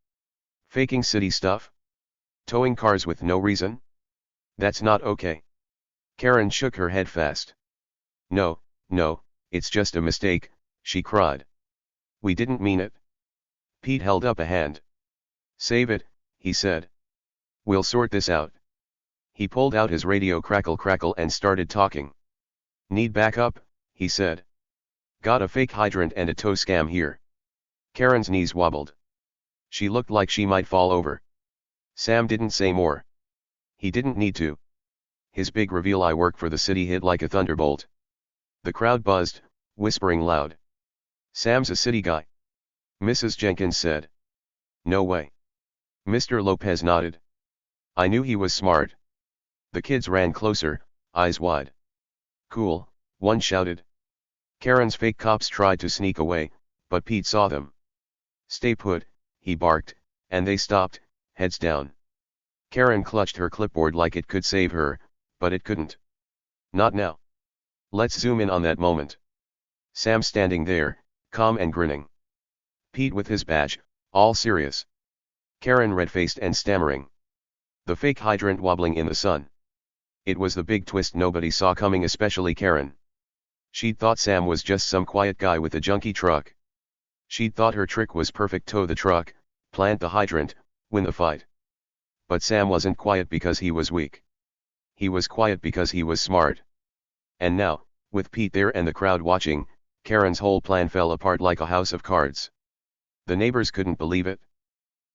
Faking city stuff? Towing cars with no reason? That's not okay." Karen shook her head fast. No, it's just a mistake," she cried. "We didn't mean it." Pete held up a hand. "Save it," he said. "We'll sort this out." He pulled out his radio, crackle, and started talking. "Need backup?" he said. "Got a fake hydrant and a tow scam here." Karen's knees wobbled. She looked like she might fall over. Sam didn't say more. He didn't need to. His big reveal, "I work for the city," hit like a thunderbolt. The crowd buzzed, whispering loud. "Sam's a city guy," Mrs. Jenkins said. "No way." Mr. Lopez nodded. "I knew he was smart." The kids ran closer, eyes wide. "Cool," one shouted. Karen's fake cops tried to sneak away, but Pete saw them. "Stay put," he barked, and they stopped, heads down. Karen clutched her clipboard like it could save her, but it couldn't. Not now. Let's zoom in on that moment. Sam standing there, calm and grinning. Pete with his badge, all serious. Karen red-faced and stammering. The fake hydrant wobbling in the sun. It was the big twist nobody saw coming, especially Karen. She'd thought Sam was just some quiet guy with a junky truck. She'd thought her trick was perfect: tow the truck, plant the hydrant, win the fight. But Sam wasn't quiet because he was weak. He was quiet because he was smart. And now, with Pete there and the crowd watching, Karen's whole plan fell apart like a house of cards. The neighbors couldn't believe it.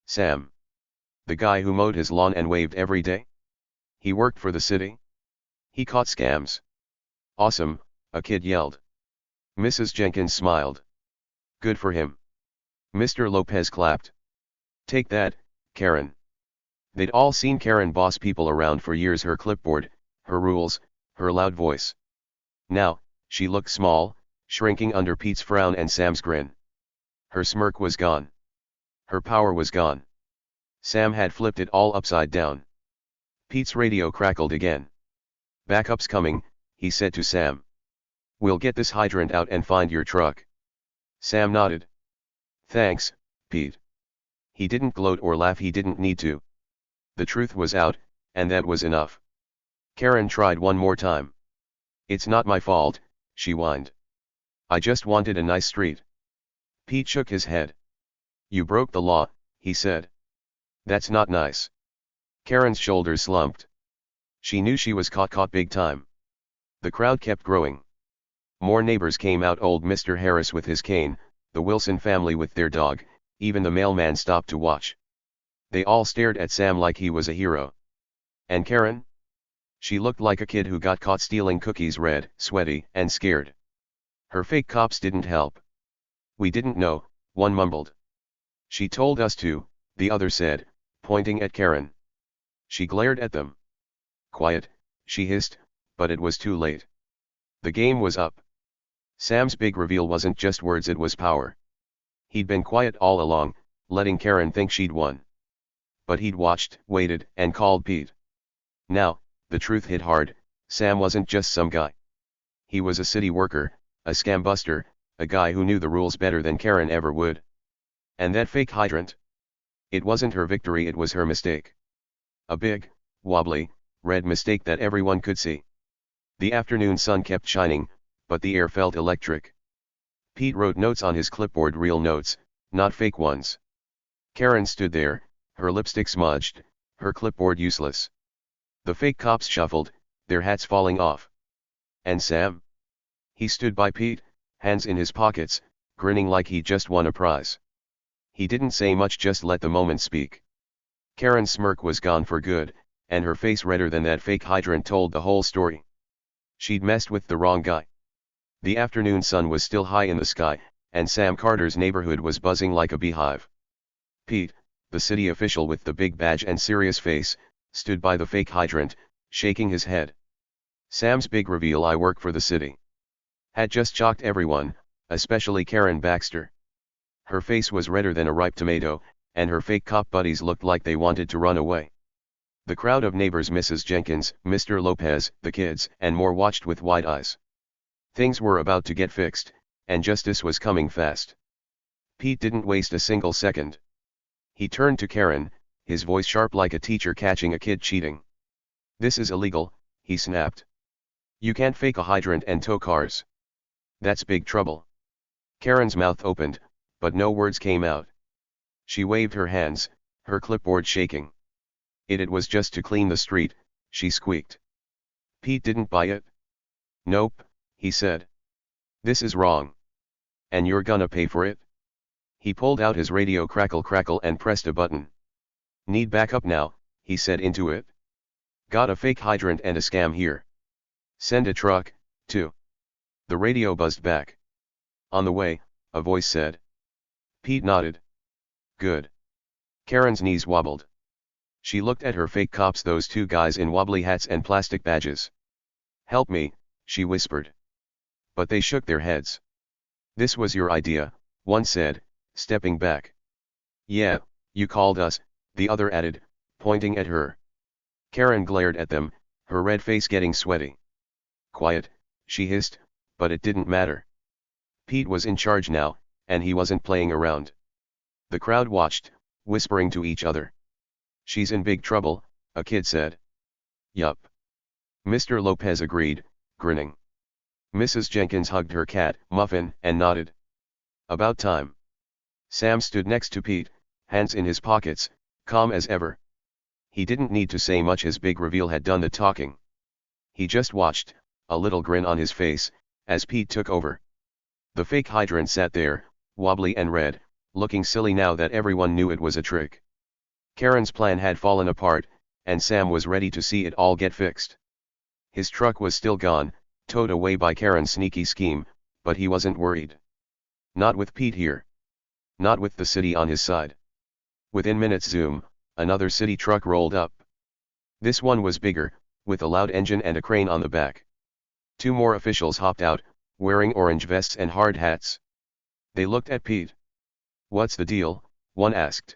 Sam. The guy who mowed his lawn and waved every day? He worked for the city? He caught scams. Awesome, a kid yelled. Mrs. Jenkins smiled. Good for him. Mr. Lopez clapped. Take that, Karen. They'd all seen Karen boss people around for years, her clipboard, her rules, her loud voice. Now, she looked small, shrinking under Pete's frown and Sam's grin. Her smirk was gone. Her power was gone. Sam had flipped it all upside down. Pete's radio crackled again. Backup's coming, he said to Sam. We'll get this hydrant out and find your truck. Sam nodded. Thanks, Pete. He didn't gloat or laugh, he didn't need to. The truth was out, and that was enough. Karen tried one more time. It's not my fault, she whined. I just wanted a nice street. Pete shook his head. You broke the law, he said. That's not nice. Karen's shoulders slumped. She knew she was caught big time. The crowd kept growing. More neighbors came out, old Mr. Harris with his cane, the Wilson family with their dog, even the mailman stopped to watch. They all stared at Sam like he was a hero. And Karen? She looked like a kid who got caught stealing cookies, red, sweaty, and scared. Her fake cops didn't help. We didn't know, one mumbled. She told us to, the other said, pointing at Karen. She glared at them. Quiet, she hissed, but it was too late. The game was up. Sam's big reveal wasn't just words, it was power. He'd been quiet all along, letting Karen think she'd won. But he'd watched, waited, and called Pete. Now, the truth hit hard. Sam wasn't just some guy. He was a city worker, a scam buster, a guy who knew the rules better than Karen ever would. And that fake hydrant? It wasn't her victory, it was her mistake. A big, wobbly, red mistake that everyone could see. The afternoon sun kept shining, but the air felt electric. Pete wrote notes on his clipboard, real notes, not fake ones. Karen stood there, her lipstick smudged, her clipboard useless. The fake cops shuffled, their hats falling off. And Sam? He stood by Pete, hands in his pockets, grinning like he just won a prize. He didn't say much, just let the moment speak. Karen's smirk was gone for good, and her face redder than that fake hydrant told the whole story. She'd messed with the wrong guy. The afternoon sun was still high in the sky, and Sam Carter's neighborhood was buzzing like a beehive. Pete, the city official with the big badge and serious face, stood by the fake hydrant, shaking his head. Sam's big reveal, I work for the city, had just shocked everyone, especially Karen Baxter. Her face was redder than a ripe tomato, and her fake cop buddies looked like they wanted to run away. The crowd of neighbors, Mrs. Jenkins, Mr. Lopez, the kids, and more watched with wide eyes. Things were about to get fixed, and justice was coming fast. Pete didn't waste a single second. He turned to Karen, his voice sharp like a teacher catching a kid cheating. This is illegal, he snapped. You can't fake a hydrant and tow cars. That's big trouble. Karen's mouth opened, but no words came out. She waved her hands, her clipboard shaking. It was just to clean the street, she squeaked. Pete didn't buy it. Nope, he said. This is wrong. And you're gonna pay for it? He pulled out his radio, crackle and pressed a button. Need backup now, he said into it. Got a fake hydrant and a scam here. Send a truck, too. The radio buzzed back. On the way, a voice said. Pete nodded. Good. Karen's knees wobbled. She looked at her fake cops, those two guys in wobbly hats and plastic badges. Help me, she whispered. But they shook their heads. This was your idea, one said, stepping back. Yeah, you called us, the other added, pointing at her. Karen glared at them, her red face getting sweaty. Quiet, she hissed, but it didn't matter. Pete was in charge now, and he wasn't playing around. The crowd watched, whispering to each other. She's in big trouble, a kid said. Yup. Mr. Lopez agreed, grinning. Mrs. Jenkins hugged her cat, Muffin, and nodded. About time. Sam stood next to Pete, hands in his pockets, calm as ever. He didn't need to say much, his big reveal had done the talking. He just watched, a little grin on his face, as Pete took over. The fake hydrant sat there, wobbly and red, looking silly now that everyone knew it was a trick. Karen's plan had fallen apart, and Sam was ready to see it all get fixed. His truck was still gone, towed away by Karen's sneaky scheme, but he wasn't worried. Not with Pete here. Not with the city on his side. Within minutes, zoom, another city truck rolled up. This one was bigger, with a loud engine and a crane on the back. Two more officials hopped out, wearing orange vests and hard hats. They looked at Pete. What's the deal? One asked.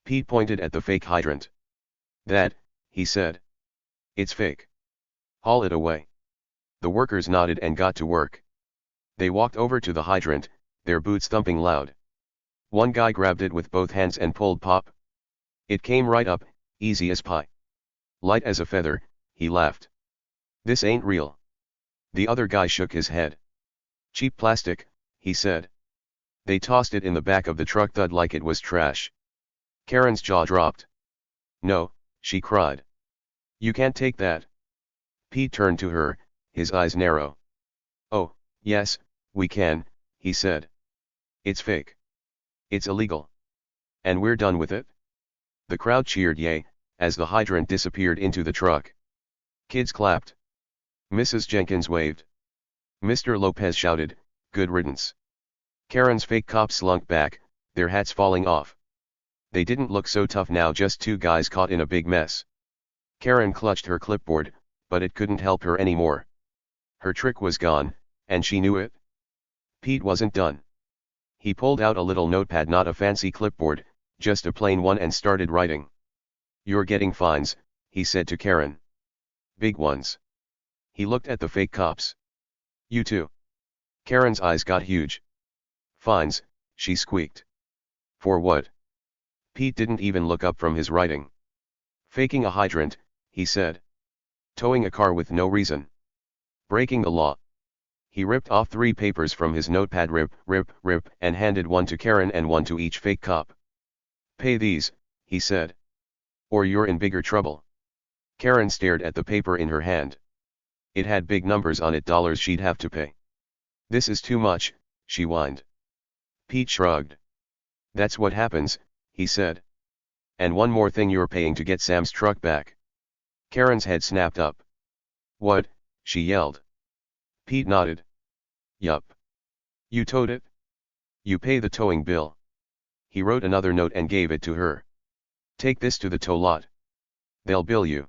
Pete pointed at the fake hydrant. That, he said. It's fake. Haul it away. The workers nodded and got to work. They walked over to the hydrant, their boots thumping loud. One guy grabbed it with both hands and pulled pop. It came right up, easy as pie. Light as a feather, he laughed. This ain't real. The other guy shook his head. Cheap plastic, he said. They tossed it in the back of the truck, thud like it was trash. Karen's jaw dropped. No, she cried. You can't take that. Pete turned to her, his eyes narrow. Oh, yes, we can, he said. It's fake. It's illegal. And we're done with it. The crowd cheered yay, as the hydrant disappeared into the truck. Kids clapped. Mrs. Jenkins waved. Mr. Lopez shouted, good riddance. Karen's fake cops slunk back, their hats falling off. They didn't look so tough now, just two guys caught in a big mess. Karen clutched her clipboard, but it couldn't help her anymore. Her trick was gone, and she knew it. Pete wasn't done. He pulled out a little notepad, not a fancy clipboard, just a plain one, and started writing. You're getting fines, he said to Karen. Big ones. He looked at the fake cops. You too. Karen's eyes got huge. Fines, she squeaked. For what? Pete didn't even look up from his writing. Faking a hydrant, he said. Towing a car with no reason. Breaking the law. He ripped off 3 papers from his notepad, rip, and handed one to Karen and one to each fake cop. Pay these, he said. Or you're in bigger trouble. Karen stared at the paper in her hand. It had big numbers on it, dollars she'd have to pay. This is too much, she whined. Pete shrugged. That's what happens, he said. And one more thing, you're paying to get Sam's truck back. Karen's head snapped up. What? She yelled. Pete nodded. Yup. You towed it? You pay the towing bill. He wrote another note and gave it to her. Take this to the tow lot. They'll bill you.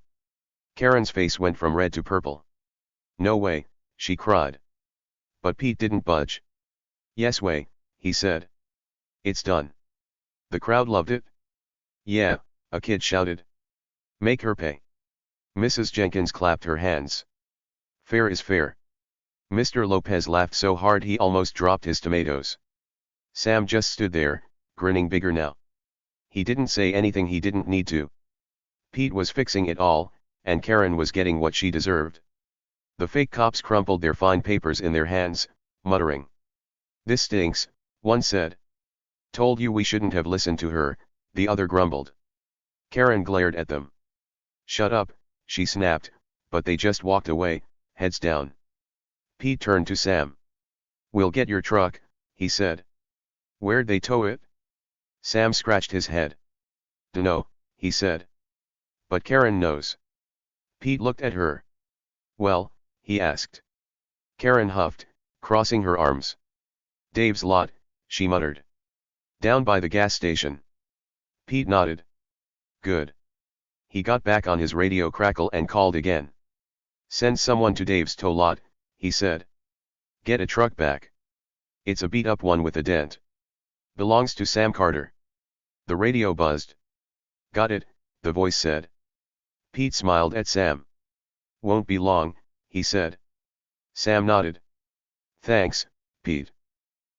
Karen's face went from red to purple. No way, she cried. But Pete didn't budge. Yes way, he said. It's done. The crowd loved it. Yeah, a kid shouted. Make her pay. Mrs. Jenkins clapped her hands. Fair is fair. Mr. Lopez laughed so hard he almost dropped his tomatoes. Sam just stood there, grinning bigger now. He didn't say anything he didn't need to. Pete was fixing it all, and Karen was getting what she deserved. The fake cops crumpled their fine papers in their hands, muttering. This stinks, one said. Told you we shouldn't have listened to her, the other grumbled. Karen glared at them. Shut up, she snapped, but they just walked away, heads down. Pete turned to Sam. We'll get your truck, he said. Where'd they tow it? Sam scratched his head. Dunno, he said. But Karen knows. Pete looked at her. Well, he asked. Karen huffed, crossing her arms. Dave's lot, she muttered. Down by the gas station. Pete nodded. Good. He got back on his radio crackle and called again. Send someone to Dave's tow lot, he said. Get a truck back. It's a beat-up one with a dent. Belongs to Sam Carter. The radio buzzed. Got it, the voice said. Pete smiled at Sam. Won't be long, he said. Sam nodded. Thanks, Pete.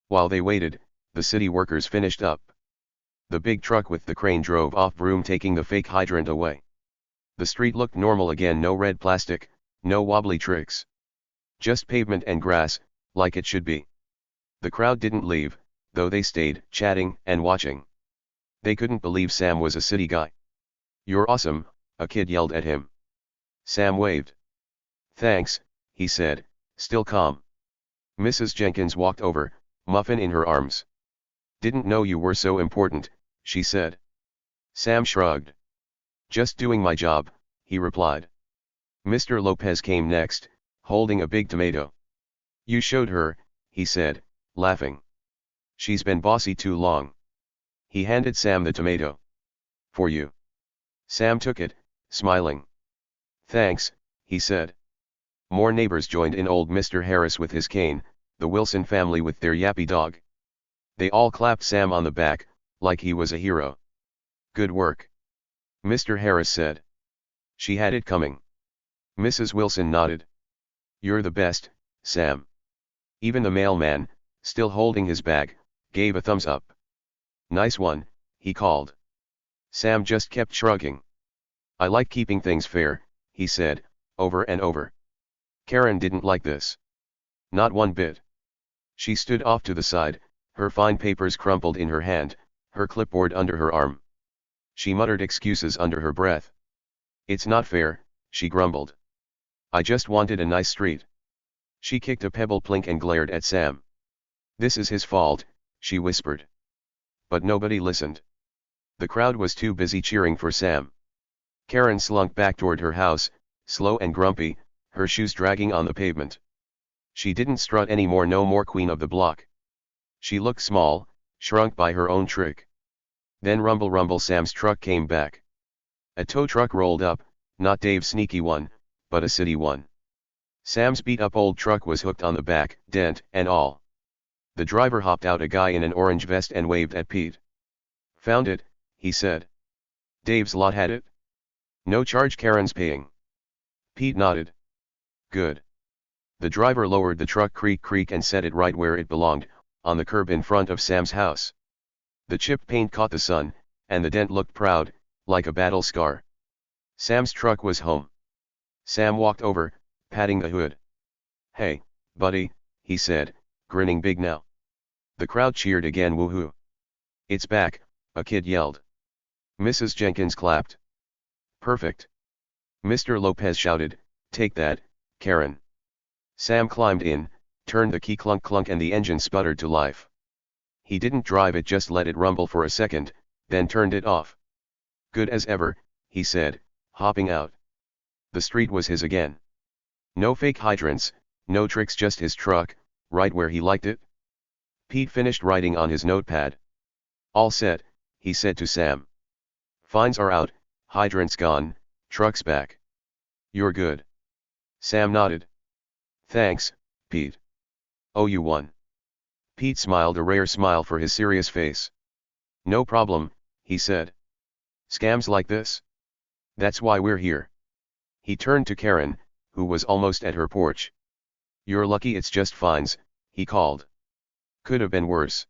While they waited, the city workers finished up. The big truck with the crane drove off, broom taking the fake hydrant away. The street looked normal again, no red plastic, no wobbly tricks. Just pavement and grass, like it should be. The crowd didn't leave, though they stayed, chatting and watching. They couldn't believe Sam was a city guy. You're awesome, a kid yelled at him. Sam waved. Thanks, he said, still calm. Mrs. Jenkins walked over, muffin in her arms. Didn't know you were so important, she said. Sam shrugged. Just doing my job, he replied. Mr. Lopez came next, holding a big tomato. You showed her, he said, laughing. She's been bossy too long. He handed Sam the tomato. For you. Sam took it, smiling. Thanks, he said. More neighbors joined in. Old Mr. Harris with his cane, the Wilson family with their yappy dog. They all clapped Sam on the back, like he was a hero. Good work. Mr. Harris said. She had it coming. Mrs. Wilson nodded. You're the best, Sam. Even the mailman, still holding his bag, gave a thumbs up. "Nice one," he called. Sam just kept shrugging. "I like keeping things fair," he said, over and over. Karen didn't like this. Not one bit. She stood off to the side, her fine papers crumpled in her hand, her clipboard under her arm. She muttered excuses under her breath. "It's not fair," she grumbled. "I just wanted a nice street." She kicked a pebble plink and glared at Sam. "This is his fault," she whispered. But nobody listened. The crowd was too busy cheering for Sam. Karen slunk back toward her house, slow and grumpy, her shoes dragging on the pavement. She didn't strut anymore, no more queen of the block. She looked small, shrunk by her own trick. Then rumble rumble, Sam's truck came back. A tow truck rolled up, not Dave's sneaky one, but a city one. Sam's beat-up old truck was hooked on the back, dent and all. The driver hopped out, a guy in an orange vest, and waved at Pete. "Found it," he said. "Dave's lot had it. No charge, Karen's paying." Pete nodded. "Good." The driver lowered the truck creak creak and set it right where it belonged, on the curb in front of Sam's house. The chipped paint caught the sun, and the dent looked proud, like a battle scar. Sam's truck was home. Sam walked over, patting the hood. "Hey, buddy," he said, grinning big now. The crowd cheered again. "Woohoo! It's back," a kid yelled. Mrs. Jenkins clapped. "Perfect." Mr. Lopez shouted, "Take that, Karen." Sam climbed in, turned the key, clunk clunk, and the engine sputtered to life. He didn't drive it, just let it rumble for a second, then turned it off. "Good as ever," he said, hopping out. The street was his again. No fake hydrants, no tricks, just his truck, right where he liked it. Pete finished writing on his notepad. "All set," he said to Sam. "Fines are out, hydrants gone, truck's back. You're good." Sam nodded. "Thanks, Pete." "Oh, you won." Pete smiled, a rare smile for his serious face. "No problem," he said. "Scams like this? That's why we're here." He turned to Karen, who was almost at her porch. "You're lucky it's just fines," he called. "Could have been worse."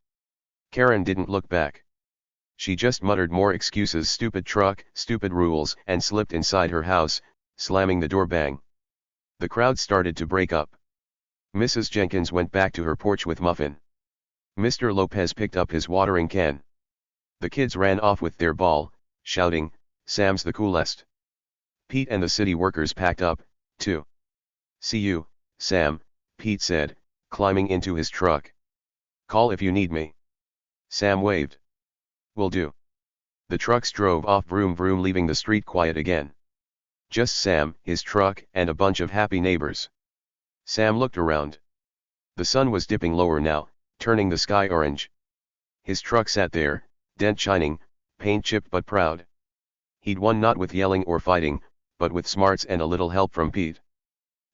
Karen didn't look back. She just muttered more excuses, "Stupid truck, stupid rules," and slipped inside her house, slamming the door bang. The crowd started to break up. Mrs. Jenkins went back to her porch with Muffin. Mr. Lopez picked up his watering can. The kids ran off with their ball, shouting, "Sam's the coolest." Pete and the city workers packed up, too. "See you, Sam," Pete said, climbing into his truck. "Call if you need me." Sam waved. "Will do." The trucks drove off, vroom vroom, leaving the street quiet again. Just Sam, his truck, and a bunch of happy neighbors. Sam looked around. The sun was dipping lower now, turning the sky orange. His truck sat there, dent shining, paint chipped but proud. He'd won not with yelling or fighting, but with smarts and a little help from Pete.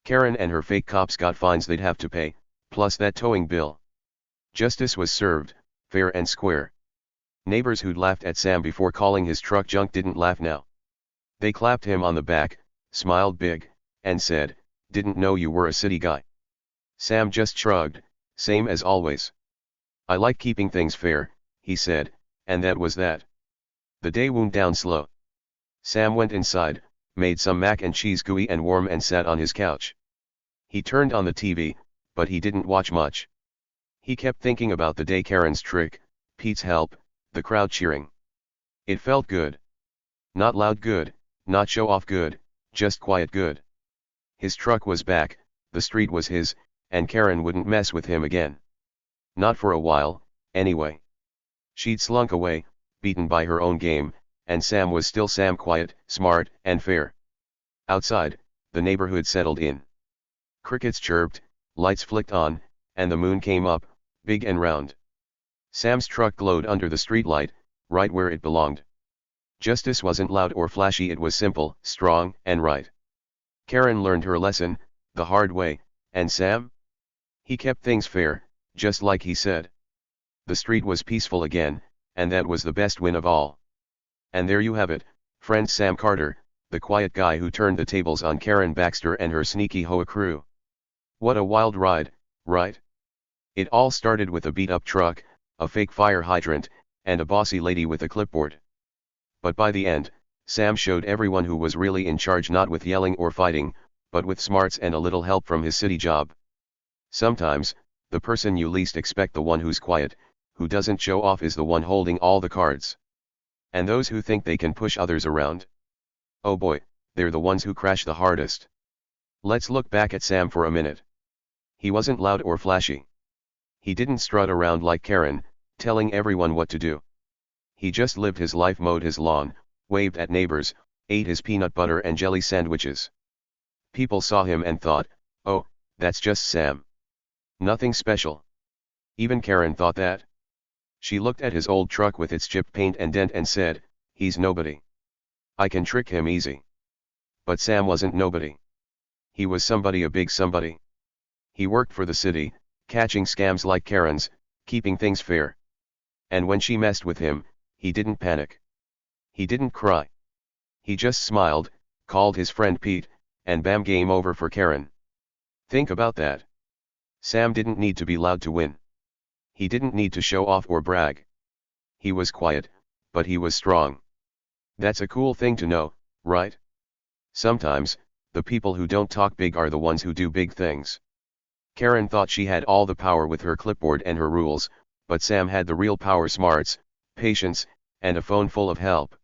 Karen and her fake cops got fines they'd have to pay, plus that towing bill. Justice was served, fair and square. Neighbors who'd laughed at Sam before calling his truck junk didn't laugh now. They clapped him on the back, smiled big, and said, "Didn't know you were a city guy." Sam just shrugged, same as always. "I like keeping things fair," he said, and that was that. The day wound down slow. Sam went inside, made some mac and cheese gooey and warm, and sat on his couch. He turned on the TV, but he didn't watch much. He kept thinking about the day, Karen's trick, Pete's help, the crowd cheering. It felt good. Not loud good, not show off good, just quiet good. His truck was back, the street was his, and Karen wouldn't mess with him again. Not for a while, anyway. She'd slunk away, beaten by her own game, and Sam was still Sam, quiet, smart, and fair. Outside, the neighborhood settled in. Crickets chirped, lights flicked on, and the moon came up, big and round. Sam's truck glowed under the streetlight, right where it belonged. Justice wasn't loud or flashy, it was simple, strong, and right. Karen learned her lesson, the hard way, and Sam? He kept things fair, just like he said. The street was peaceful again, and that was the best win of all. And there you have it, friend, Sam Carter, the quiet guy who turned the tables on Karen Baxter and her sneaky HOA crew. What a wild ride, right? It all started with a beat-up truck, a fake fire hydrant, and a bossy lady with a clipboard. But by the end, Sam showed everyone who was really in charge, not with yelling or fighting, but with smarts and a little help from his city job. Sometimes, the person you least expect, the one who's quiet, who doesn't show off, is the one holding all the cards. And those who think they can push others around, oh boy, they're the ones who crash the hardest. Let's look back at Sam for a minute. He wasn't loud or flashy. He didn't strut around like Karen, telling everyone what to do. He just lived his life, mowed his lawn, waved at neighbors, ate his peanut butter and jelly sandwiches. People saw him and thought, oh, that's just Sam. Nothing special. Even Karen thought that. She looked at his old truck with its chipped paint and dent and said, he's nobody. I can trick him easy. But Sam wasn't nobody. He was somebody, a big somebody. He worked for the city, catching scams like Karen's, keeping things fair. And when she messed with him, he didn't panic. He didn't cry. He just smiled, called his friend Pete, and bam, game over for Karen. Think about that. Sam didn't need to be loud to win. He didn't need to show off or brag. He was quiet, but he was strong. That's a cool thing to know, right? Sometimes, the people who don't talk big are the ones who do big things. Karen thought she had all the power with her clipboard and her rules, but Sam had the real power: smarts, patience, and a phone full of help.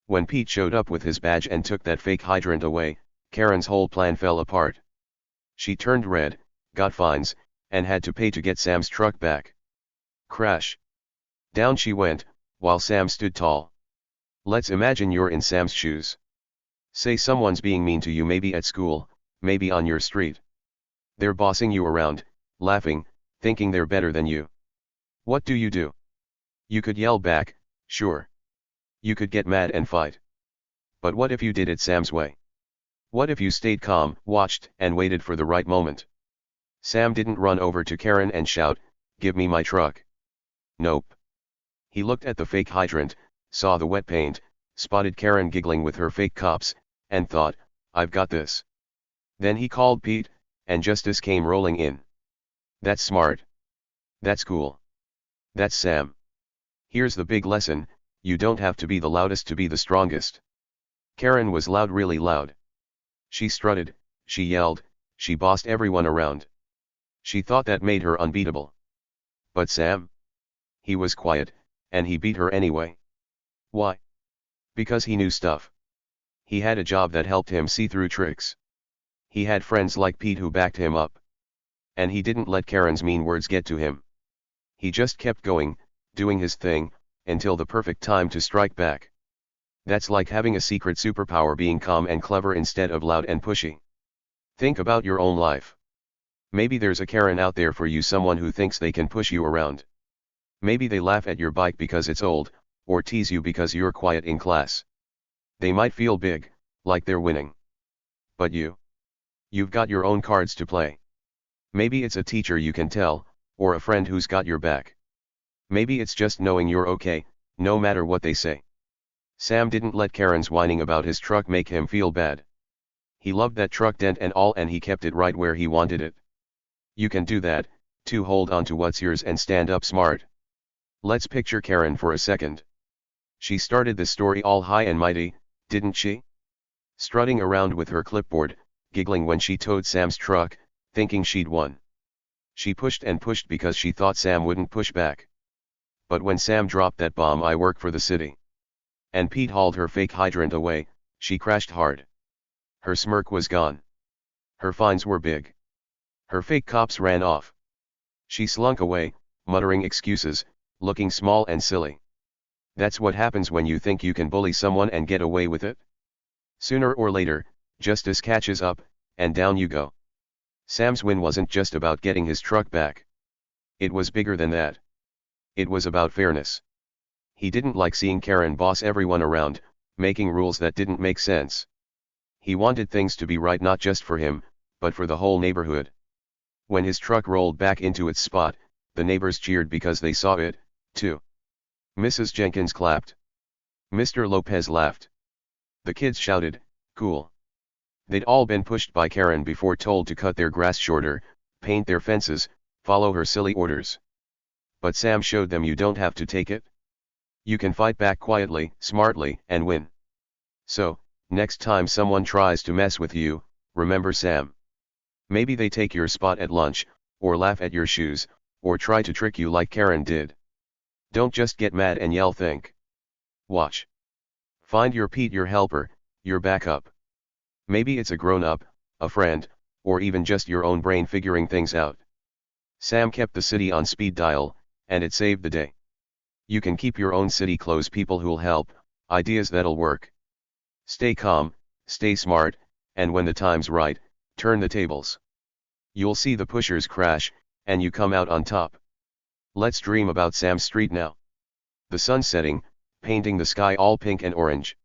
When Pete showed up with his badge and took that fake hydrant away, Karen's whole plan fell apart. She turned red, got fines, and had to pay to get Sam's truck back. Crash. Down she went, while Sam stood tall. Let's imagine you're in Sam's shoes. Say someone's being mean to you, maybe at school, maybe on your street. They're bossing you around, laughing, thinking they're better than you. What do? You could yell back, sure. You could get mad and fight. But what if you did it Sam's way? What if you stayed calm, watched, and waited for the right moment? Sam didn't run over to Karen and shout, give me my truck. Nope. He looked at the fake hydrant, saw the wet paint, spotted Karen giggling with her fake cops, and thought, I've got this. Then he called Pete, and justice came rolling in. That's smart. That's cool. That's Sam. Here's the big lesson: you don't have to be the loudest to be the strongest. Karen was loud, really loud. She strutted, she yelled, she bossed everyone around. She thought that made her unbeatable. But Sam? He was quiet, and he beat her anyway. Why? Because he knew stuff. He had a job that helped him see through tricks. He had friends like Pete who backed him up. And he didn't let Karen's mean words get to him. He just kept going, doing his thing, until the perfect time to strike back. That's like having a secret superpower: being calm and clever instead of loud and pushy. Think about your own life. Maybe there's a Karen out there for you, someone who thinks they can push you around. Maybe they laugh at your bike because it's old, or tease you because you're quiet in class. They might feel big, like they're winning. But you've got your own cards to play. Maybe it's a teacher you can tell, or a friend who's got your back. Maybe it's just knowing you're okay, no matter what they say. Sam didn't let Karen's whining about his truck make him feel bad. He loved that truck, dent and all, and he kept it right where he wanted it. You can do that, too. Hold on to what's yours and stand up smart. Let's picture Karen for a second. She started the story all high and mighty, didn't she? Strutting around with her clipboard, giggling when she towed Sam's truck, thinking she'd won. She pushed and pushed because she thought Sam wouldn't push back. But when Sam dropped that bomb, I work for the city, and Pete hauled her fake hydrant away, she crashed hard. Her smirk was gone. Her fines were big. Her fake cops ran off. She slunk away, muttering excuses, looking small and silly. That's what happens when you think you can bully someone and get away with it. Sooner or later, justice catches up, and down you go. Sam's win wasn't just about getting his truck back. It was bigger than that. It was about fairness. He didn't like seeing Karen boss everyone around, making rules that didn't make sense. He wanted things to be right, not just for him, but for the whole neighborhood. When his truck rolled back into its spot, the neighbors cheered because they saw it, too. Mrs. Jenkins clapped. Mr. Lopez laughed. The kids shouted, cool. They'd all been pushed by Karen before, told to cut their grass shorter, paint their fences, follow her silly orders. But Sam showed them you don't have to take it. You can fight back quietly, smartly, and win. So, next time someone tries to mess with you, remember Sam. Maybe they take your spot at lunch, or laugh at your shoes, or try to trick you like Karen did. Don't just get mad and yell, think. Watch. Find your Pete, your helper, your backup. Maybe it's a grown-up, a friend, or even just your own brain figuring things out. Sam kept the city on speed dial, and it saved the day. You can keep your own city close, people who'll help, ideas that'll work. Stay calm, stay smart, and when the time's right, turn the tables. You'll see the pushers crash, and you come out on top. Let's dream about Sam's street now. The sun setting, painting the sky all pink and orange.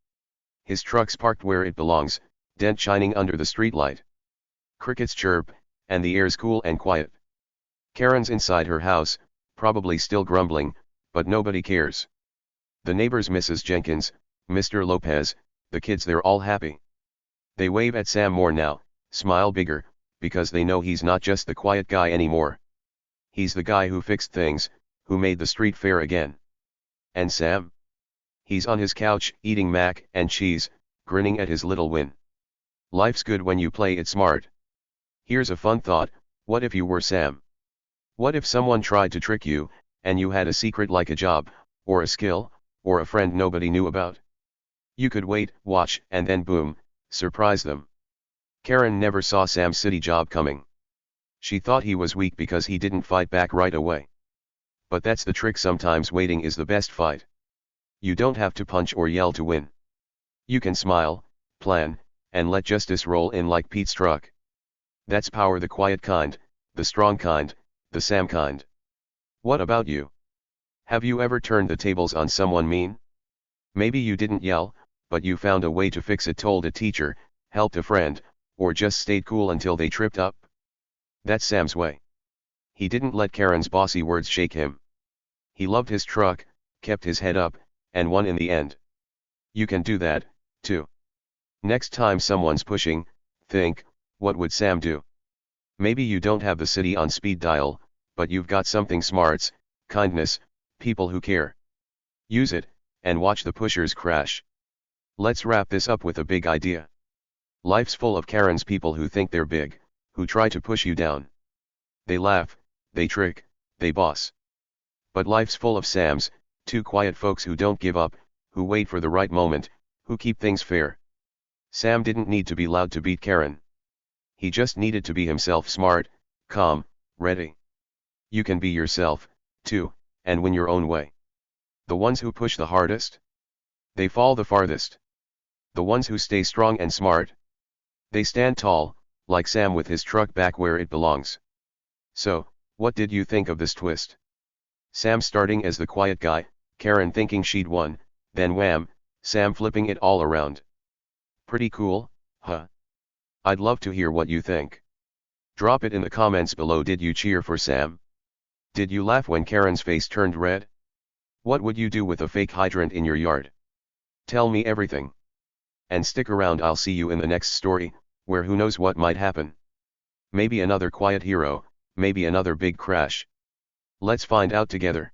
His truck's parked where it belongs, dent shining under the streetlight. Crickets chirp, and the air's cool and quiet. Karen's inside her house, probably still grumbling, but nobody cares. The neighbors, Mrs. Jenkins, Mr. Lopez, the kids, they're all happy. They wave at Sam more now, smile bigger, because they know he's not just the quiet guy anymore. He's the guy who fixed things, who made the street fair again. And Sam? He's on his couch, eating mac and cheese, grinning at his little win. Life's good when you play it smart. Here's a fun thought: what if you were Sam? What if someone tried to trick you, and you had a secret like a job, or a skill, or a friend nobody knew about? You could wait, watch, and then boom, surprise them. Karen never saw Sam's city job coming. She thought he was weak because he didn't fight back right away. But that's the trick, sometimes waiting is the best fight. You don't have to punch or yell to win. You can smile, plan, and let justice roll in like Pete's truck. That's power, the quiet kind, the strong kind, the Sam kind. What about you? Have you ever turned the tables on someone mean? Maybe you didn't yell, but you found a way to fix it, told a teacher, helped a friend, or just stayed cool until they tripped up. That's Sam's way. He didn't let Karen's bossy words shake him. He loved his truck, kept his head up, and won in the end. You can do that, too. Next time someone's pushing, think, what would Sam do? Maybe you don't have the city on speed dial, but you've got something: smarts, kindness, people who care. Use it, and watch the pushers crash. Let's wrap this up with a big idea. Life's full of Karens, people who think they're big, who try to push you down. They laugh, they trick, they boss. But life's full of Sams, two quiet folks who don't give up, who wait for the right moment, who keep things fair. Sam didn't need to be loud to beat Karen. He just needed to be himself: smart, calm, ready. You can be yourself, too, and win your own way. The ones who push the hardest? They fall the farthest. The ones who stay strong and smart? They stand tall, like Sam with his truck back where it belongs. So, what did you think of this twist? Sam starting as the quiet guy, Karen thinking she'd won, then wham, Sam flipping it all around. Pretty cool, huh? I'd love to hear what you think. Drop it in the comments below. Did you cheer for Sam? Did you laugh when Karen's face turned red? What would you do with a fake hydrant in your yard? Tell me everything. And stick around, I'll see you in the next story, where who knows what might happen. Maybe another quiet hero, maybe another big crash. Let's find out together.